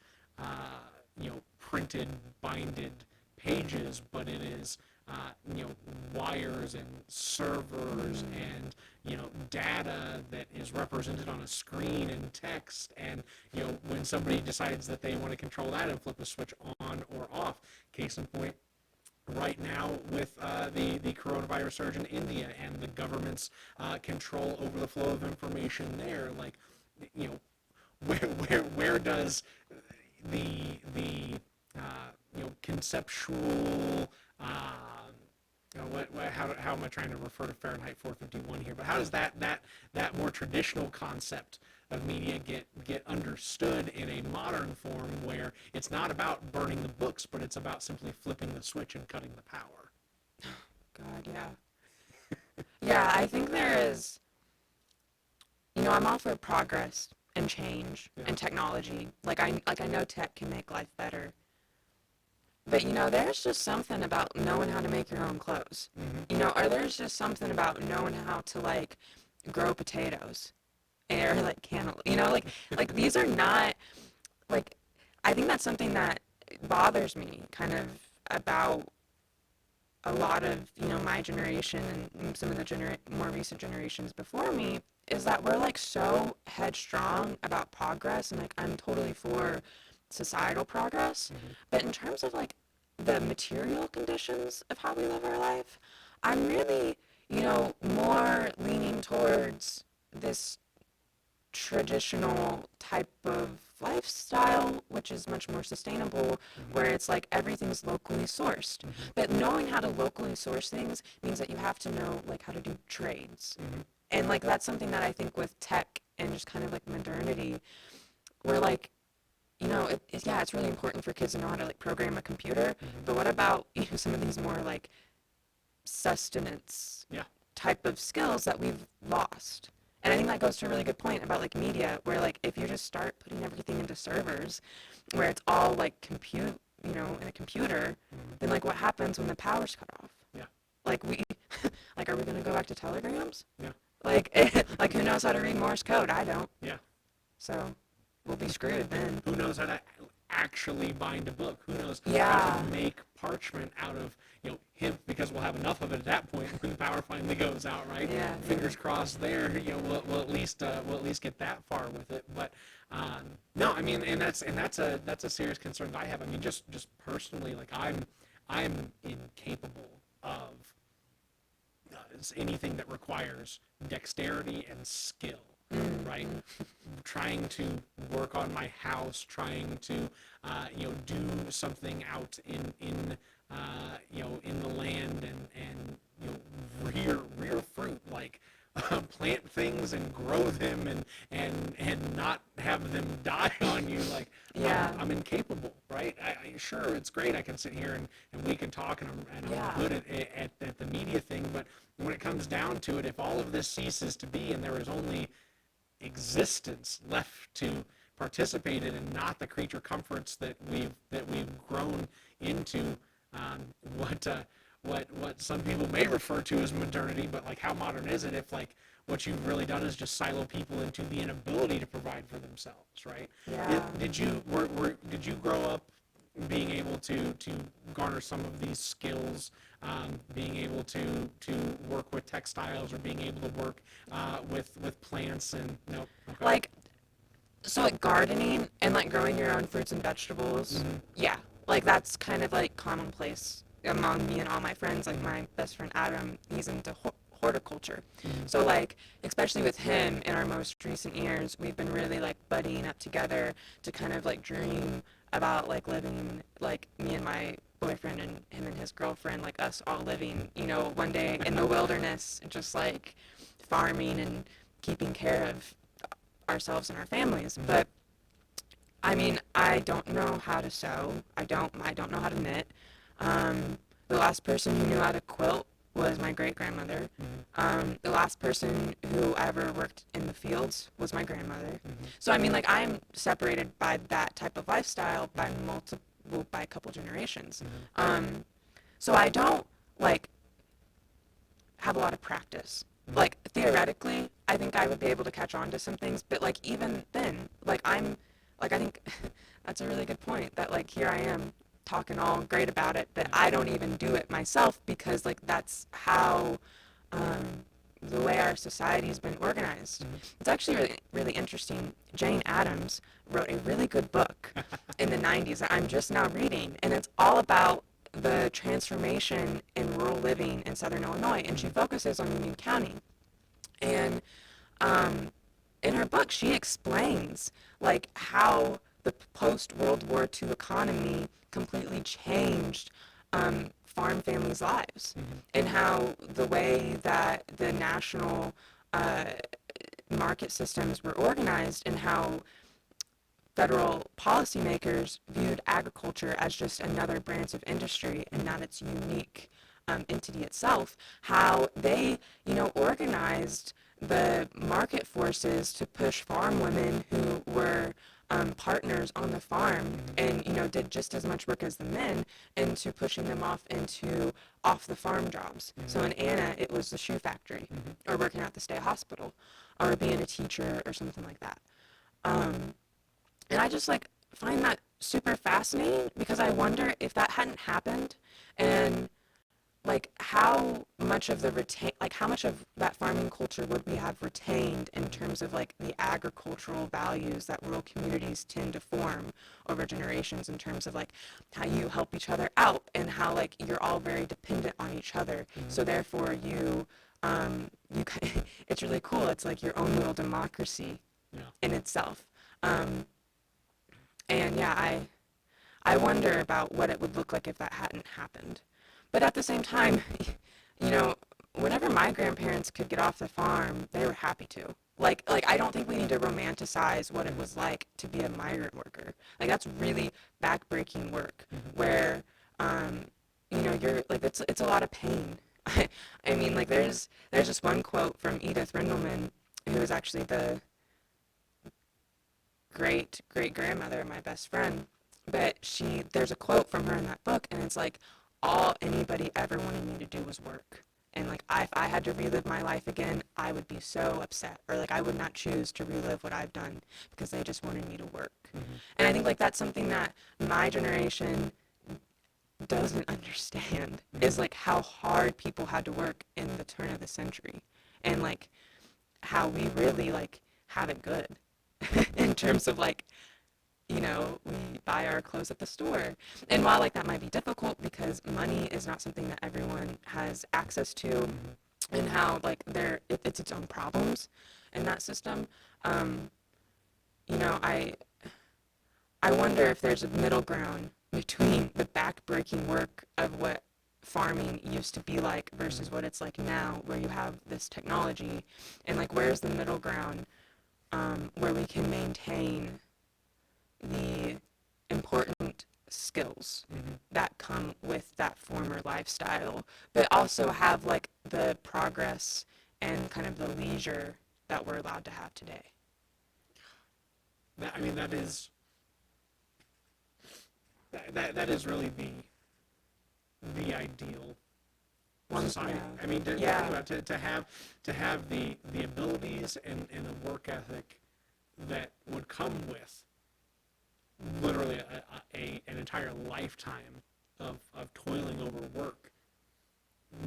printed, binded pages, but it is wires and servers and data that is represented on a screen and text, and when somebody decides that they want to control that and flip a switch on or off. Case in point, right now with the coronavirus surge in India and the government's control over the flow of information there, like where does the conceptual how am I trying to refer to Fahrenheit 451 here? But how does that more traditional concept of media get understood in a modern form where it's not about burning the books, but it's about simply flipping the switch and cutting the power? God, yeah. Yeah, I think there is, I'm all for progress and change and technology. Like I know tech can make life better. But there's just something about knowing how to make your own clothes. Mm-hmm. Or there's just something about knowing how to like grow potatoes or like cantaloupe. Like these are not like I think that's something that bothers me kind of about a lot of my generation and some of the more recent generations before me is that we're like so headstrong about progress, and like I'm totally for societal progress. But in terms of like the material conditions of how we live our life, I'm really, more leaning towards this traditional type of lifestyle, which is much more sustainable, where it's like everything's locally sourced. But knowing how to locally source things means that you have to know like how to do trades. And like that's something that I think with tech and just kind of like modernity, where like, it's really important for kids to know how to like program a computer. But what about, some of these more like sustenance type of skills that we've lost? And I think that goes to a really good point about like media, where like if you just start putting everything into servers, where it's all like compute, in a computer, then like what happens when the power's cut off? Yeah. Like like are we gonna go back to telegrams? Yeah. Like like who knows how to read Morse code? I don't. Yeah. So we'll be screwed then. Who knows how to actually bind a book? Who knows how Yeah. to make parchment out of hemp, because we'll have enough of it at that point when the power finally goes out, right? Yeah. Fingers crossed there. We'll at least get that far with it. But no, I mean, and that's a serious concern that I have. I mean, just personally, like I'm incapable of anything that requires dexterity and skill. Right, trying to work on my house, trying to do something out in the land and rear fruit, like plant things and grow them and not have them die on you. Like I'm incapable, right? Sure, it's great. I can sit here and we can talk and I'm good at the media thing, but when it comes down to it, if all of this ceases to be and there is only existence left to participate in and not the creature comforts that we've grown into, what some people may refer to as modernity, but like how modern is it if like what you've really done is just silo people into the inability to provide for themselves, right? Did you grow up being able to garner some of these skills, being able to work with textiles or being able to work with plants and no? Okay. Like, so like gardening and like growing your own fruits and vegetables, like that's kind of like commonplace among me and all my friends. Like my best friend Adam, he's into horticulture. So like, especially with him in our most recent years, we've been really like buddying up together to kind of like dream about like living, like me and my boyfriend and him and his girlfriend, like us all living, one day in the wilderness, just like farming and keeping care of ourselves and our families. But I mean, I don't know how to sew. I don't know how to knit. The last person who knew how to quilt was my great-grandmother. The last person who ever worked in the fields was my grandmother. So I mean, like, I'm separated by that type of lifestyle by a couple generations. So I don't like have a lot of practice. Like theoretically, I think I would be able to catch on to some things, but like even then, I think that's a really good point, that like here I am talking all great about it, but I don't even do it myself, because like that's how the way our society has been organized. It's actually really, really interesting. Jane Addams wrote a really good book in the 90s that I'm just now reading, and it's all about the transformation in rural living in Southern Illinois, and she focuses on Union County. And in her book, she explains like how the post-World War II economy completely changed farm families' lives, and how the way that the national market systems were organized, and how federal policymakers viewed agriculture as just another branch of industry and not its unique entity itself, how they, organized the market forces to push farm women who were partners on the farm and, did just as much work as the men, into pushing them off into off-the-farm jobs. So in Anna, it was the shoe factory, or working at the state hospital, or being a teacher or something like that. And I just like find that super fascinating, because I wonder if that hadn't happened and like how much of how much of that farming culture would we have retained in terms of like the agricultural values that rural communities tend to form over generations, in terms of like how you help each other out and how like you're all very dependent on each other. So therefore you it's really cool. It's like your own little democracy in itself. And yeah, I wonder about what it would look like if that hadn't happened. But at the same time, you know, whenever my grandparents could get off the farm, they were happy to. Like I don't think we need to romanticize what it was like to be a migrant worker. Like that's really backbreaking work where you're like it's a lot of pain. I mean, like there's this one quote from Edith Rindelman, who is actually the great great grandmother of my best friend. But there's a quote from her in that book, and it's like, all anybody ever wanted me to do was work. And like, if I had to relive my life again, I would be so upset, or like I would not choose to relive what I've done because they just wanted me to work. And I think like that's something that my generation doesn't understand, is like how hard people had to work in the turn of the century, and like how we really like have it good in terms of like, we buy our clothes at the store. And while like that might be difficult because money is not something that everyone has access to, and how like it's its own problems in that system, I wonder if there's a middle ground between the backbreaking work of what farming used to be like versus what it's like now, where you have this technology, and like where's the middle ground, where we can maintain the important skills that come with that former lifestyle, but also have like the progress and kind of the leisure that we're allowed to have today. I mean, that is really the ideal society. Yeah. I mean, Yeah. to have the abilities and the work ethic that would come with literally an entire lifetime of toiling over work,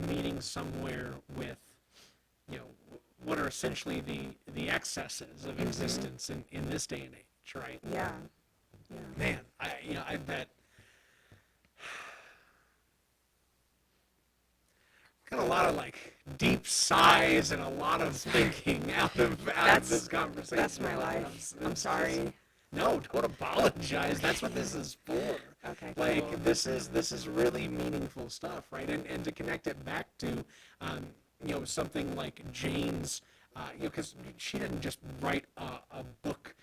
meeting somewhere with, what are essentially the excesses of existence in this day and age, right? Yeah. Man, I bet got a lot of like deep sighs and a lot of thinking out of this conversation. That's my life. I'm sorry. No, don't apologize. That's what this is for. Okay, Like cool. this is really meaningful stuff, right? And to connect it back to something like Jane's, because she didn't just write a book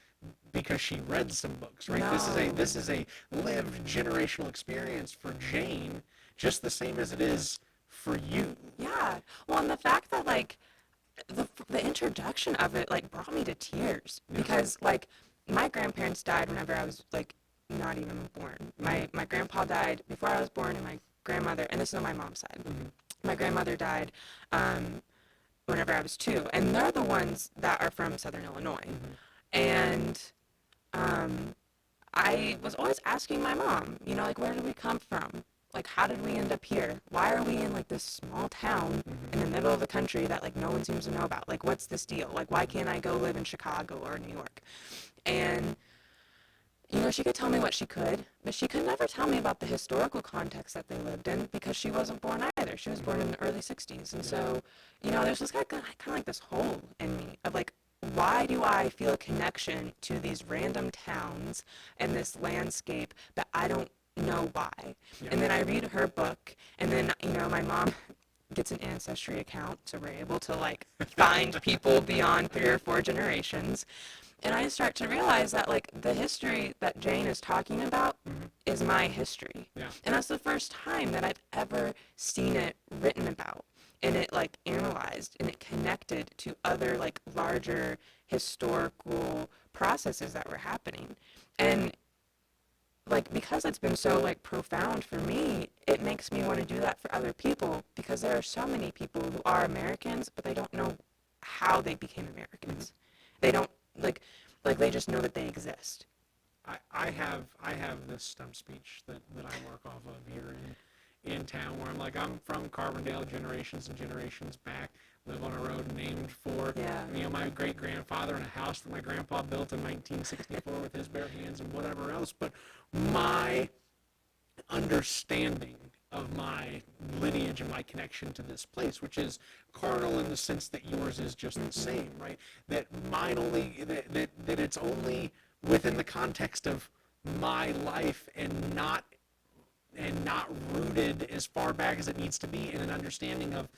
because she read some books, right? No. This is a lived generational experience for Jane, just the same as it is for you. Yeah. Well, and the fact that like the introduction of it like brought me to tears, because like my grandparents died whenever I was like not even born. My grandpa died before I was born, and my grandmother, and this is on my mom's side, my grandmother died whenever I was 2, and they're the ones that are from Southern Illinois. And I was always asking my mom, like, where did we come from? Like, how did we end up here? Why are we in like this small town in the middle of the country that like no one seems to know about? Like, what's this deal? Like, why can't I go live in Chicago or New York? And she could tell me what she could, but she could never tell me about the historical context that they lived in, because she wasn't born either. She was born in the early 60s. And so, there's this kind of like this hole in me of like, why do I feel a connection to these random towns and this landscape, but I don't know why? Yeah. And then I read her book, and then, my mom gets an ancestry account, so we're able to like find people beyond 3 or 4 generations. And I start to realize that like the history that Jane is talking about is my history. Yeah. And that's the first time that I've ever seen it written about, and it like analyzed, and it connected to other like larger historical processes that were happening. And like, because it's been so like profound for me, it makes me want to do that for other people, because there are so many people who are Americans, but they don't know how they became Americans. They don't like they just know that they exist. I have this stump speech that I work off of here in town where I'm like, I'm from Carbondale generations and generations back. Live on a road named for my great grandfather and a house that my grandpa built in 1964 with his bare hands and whatever else. But my understanding of my lineage and my connection to this place, which is carnal in the sense that yours is just the same, right? That mine only that it's only within the context of my life and not rooted as far back as it needs to be in an understanding of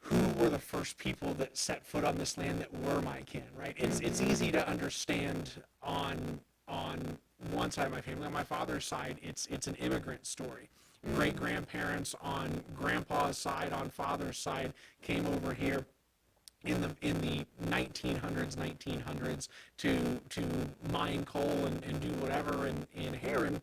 who were the first people that set foot on this land that were my kin, right? It's easy to understand on one side of my family. On my father's side, it's an immigrant story. Great grandparents on grandpa's side, on father's side, came over here in the 1900s to mine coal and do whatever in Heron.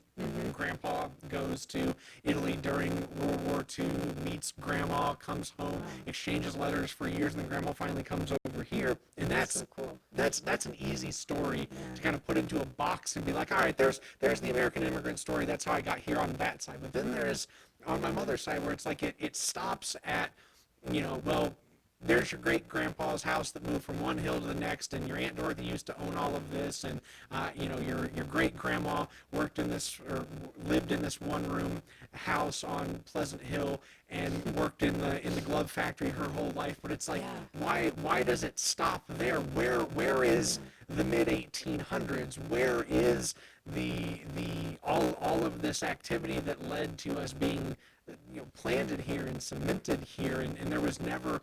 Grandpa goes to Italy during World War II, meets grandma, comes home, exchanges letters for years, and then grandma finally comes over here. And that's so cool. That's an easy story to kind of put into a box and be like, all right, there's the American immigrant story. That's how I got here on that side. But then there's on my mother's side where it's like it stops at, well, there's your great grandpa's house that moved from one hill to the next, and your Aunt Dorothy used to own all of this, and your great grandma worked in this or lived in this one room house on Pleasant Hill and worked in the glove factory her whole life. But it's like, why does it stop there? Where is the mid 1800s? Where is the all of this activity that led to us being planted here and cemented here, and there was never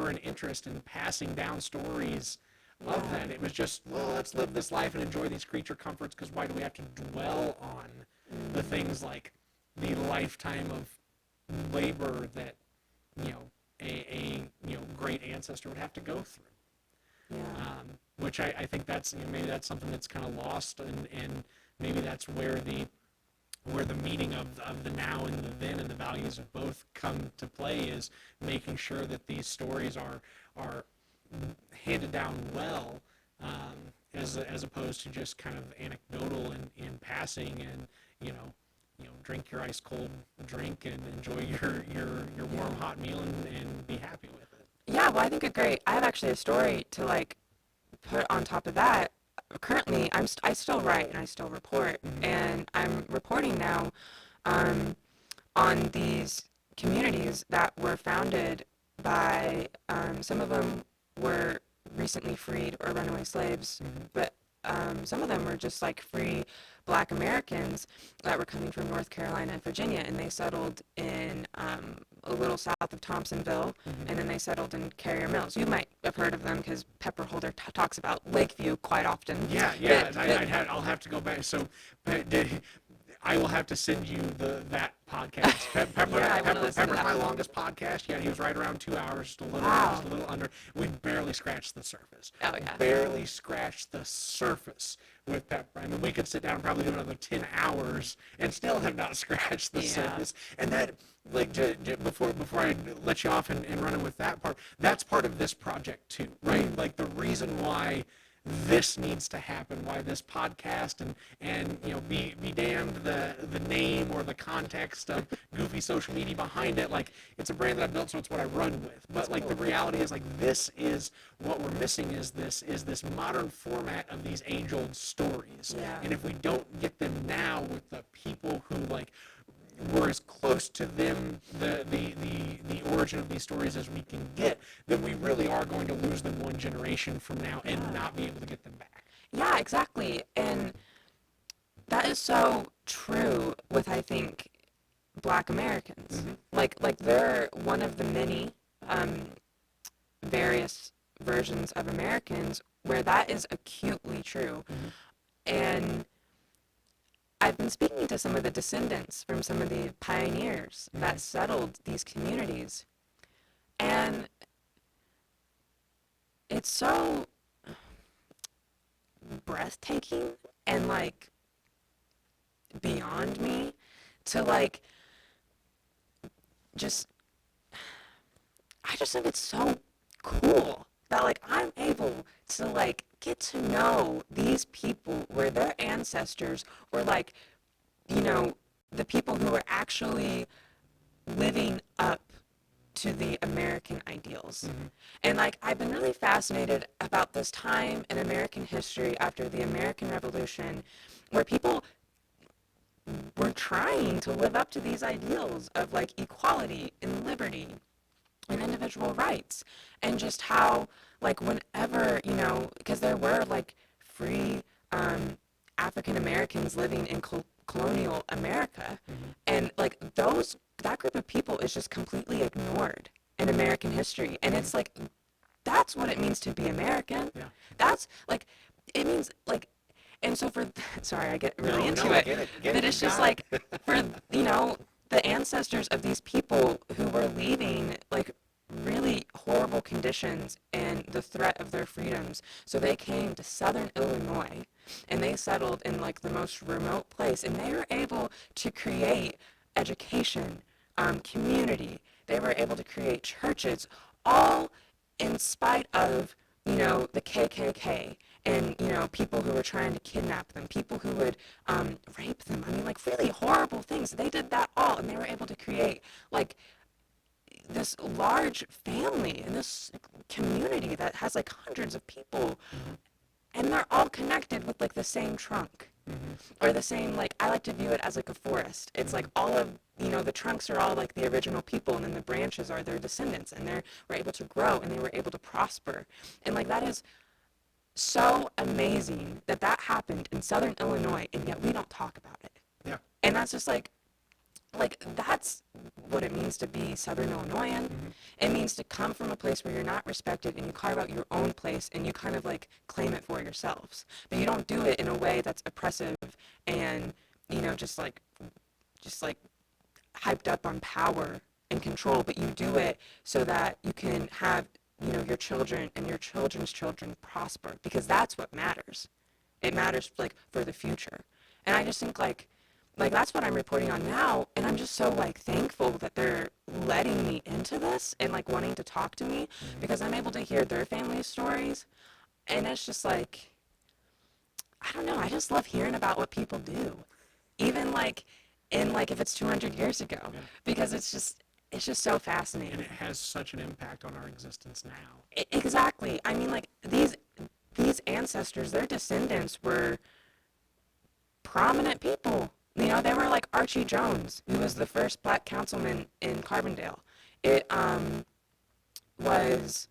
an interest in passing down stories of that. It was just, well, let's live this life and enjoy these creature comforts, because why do we have to dwell on the things like the lifetime of labor that a great ancestor would have to go through? Which I think that's maybe that's something that's kind of lost, and maybe that's where the meaning of the now and the then and the values of both come to play, is making sure that these stories are handed down well, as opposed to just kind of anecdotal in passing, and drink your ice cold drink and enjoy your warm hot meal and be happy with it. Yeah, well, I think I have actually a story to like put on top of that. Currently, I still write and I still report, and I'm reporting now on these communities that were founded by some of them were recently freed or runaway slaves, but some of them were just like free Black Americans that were coming from North Carolina and Virginia, and they settled in a little south of Thompsonville, and then they settled in Carrier Mills. You might have heard of them because Pepper Holder talks about Lakeview quite often. I'll have to go back. So I will have to send you that podcast. Pepper's my longest podcast. Yeah, he was right around 2 hours, just a little under. We barely scratched the surface. Oh yeah. Barely scratched the surface with Pepper. I mean, we could sit down and probably do another 10 hours and still have not scratched the surface. And that, like, before I let you off and run in with that part, that's part of this project too, right? Like, the reason why this needs to happen, why this podcast and be damned the name or the context of goofy social media behind it. Like, it's a brand that I've built, so it's what I run with. But like, the reality is, like, this is what we're missing, is this modern format of these age-old stories. And if we don't get them now with the people who, like, we're as close to them, the origin of these stories, as we can get, then we really are going to lose them one generation from now and not be able to get them back. Yeah, exactly. And that is so true with, I think, Black Americans. Like they're one of the many various versions of Americans where that is acutely true. And I've been speaking to some of the descendants from some of the pioneers that settled these communities, and it's so breathtaking and like beyond me to like I just think it's so cool that like I'm able to like get to know these people where their ancestors were like, the people who were actually living up to the American ideals. And like I've been really fascinated about this time in American history after the American Revolution where people were trying to live up to these ideals of like equality and liberty and individual rights, and just how like whenever, you know, because there were like free African Americans living in colonial America, and like those that group of people is just completely ignored in American history, and it's like that's what it means to be American. Yeah. That's like it means like, and so for sorry, I get really No, into no, it, get it, but it's you just got like it. for you know the ancestors of these people who were leaving like really horrible conditions and the threat of their freedoms. So they came to Southern Illinois and they settled in like the most remote place, and they were able to create education, community. They were able to create churches, all in spite of, you know, the KKK and, you know, people who were trying to kidnap them, people who would rape them. I mean, like really horrible things. They did that all, and they were able to create like this large family and this community that has like hundreds of people, and they're all connected with like the same trunk or the same, like I like to view it as like a forest. It's like all of, you know, the trunks are all like the original people, and then the branches are their descendants, and they were able to grow and they were able to prosper. And like that is so amazing that that happened in Southern Illinois, and yet we don't talk about it. Yeah. And that's just like that's what it means to be Southern Illinoisan. It means to come from a place where you're not respected, and you carve out your own place and you kind of like claim it for yourselves. But you don't do it in a way that's oppressive and, you know, just like hyped up on power and control, but you do it so that you can have, you know, your children and your children's children prosper, because that's what matters. It matters like for the future. And I just think like that's what I'm reporting on now, and I'm just so like thankful that they're letting me into this and like wanting to talk to me, because I'm able to hear their family stories, and it's just like I don't know, I just love hearing about what people do, even like in like if it's 200 years ago, because it's just so fascinating. And it has such an impact on our existence now. Exactly. I mean, like these ancestors, their descendants were prominent people. You know, they were like Archie Jones, who was the first black councilman in Carbondale. It was,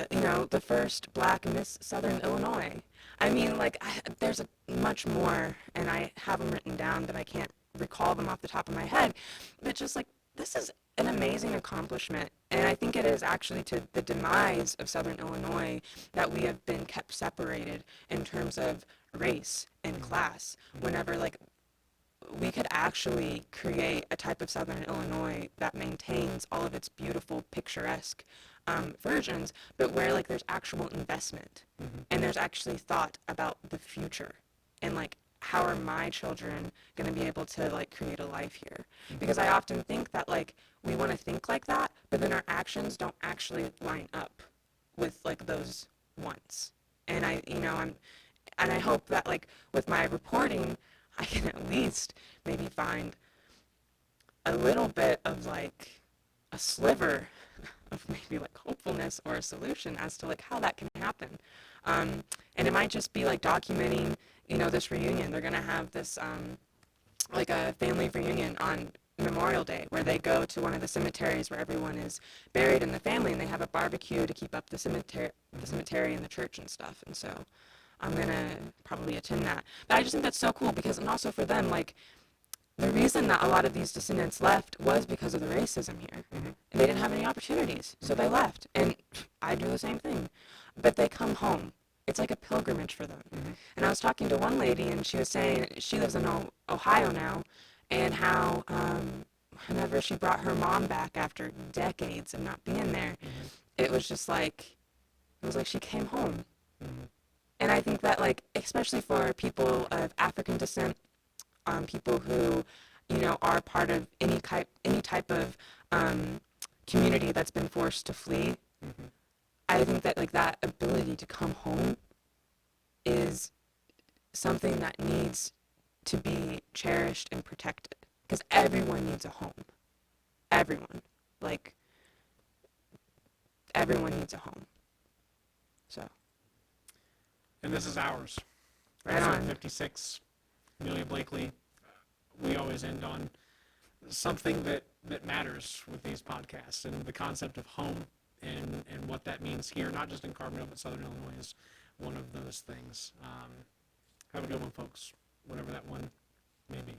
you know, the first black Miss Southern Illinois. I mean, like, there's much more, and I have them written down, but I can't recall them off the top of my head. But just like, this is an amazing accomplishment, and I think it is actually to the demise of Southern Illinois that we have been kept separated in terms of race and class. Whenever like we could actually create a type of Southern Illinois that maintains all of its beautiful, picturesque versions, but where like there's actual investment and there's actually thought about the future and like how are my children going to be able to like create a life here? Because I often think that like we want to think like that, but then our actions don't actually line up with like those wants. And I, you know, and I hope that like with my reporting, I can at least maybe find a little bit of like a sliver of maybe like hopefulness or a solution as to like how that can happen. And it might just be like documenting, you know, this reunion. They're gonna have this like a family reunion on Memorial Day where they go to one of the cemeteries where everyone is buried in the family, and they have a barbecue to keep up the cemetery and the church and stuff. And so I'm gonna probably attend that. But I just think that's so cool because, and also for them, like the reason that a lot of these descendants left was because of the racism here. And they didn't have any opportunities, so they left. And I do the same thing. But they come home. It's like a pilgrimage for them. And I was talking to one lady, and she was saying she lives in Ohio now, and how whenever she brought her mom back after decades of not being there, it was just like, it was like she came home. And I think that, like, especially for people of African descent, people who, you know, are part of any type of community that's been forced to flee, I think that, like, that ability to come home is something that needs to be cherished and protected. because everyone needs a home. Everyone. Like, everyone needs a home. So. And this is ours. Right Episode on. 56, Amelia Blakely. We always end on something that matters with these podcasts, and the concept of home and what that means here, not just in Carbondale, but Southern Illinois is one of those things. Have a good one, folks, whatever that one may be.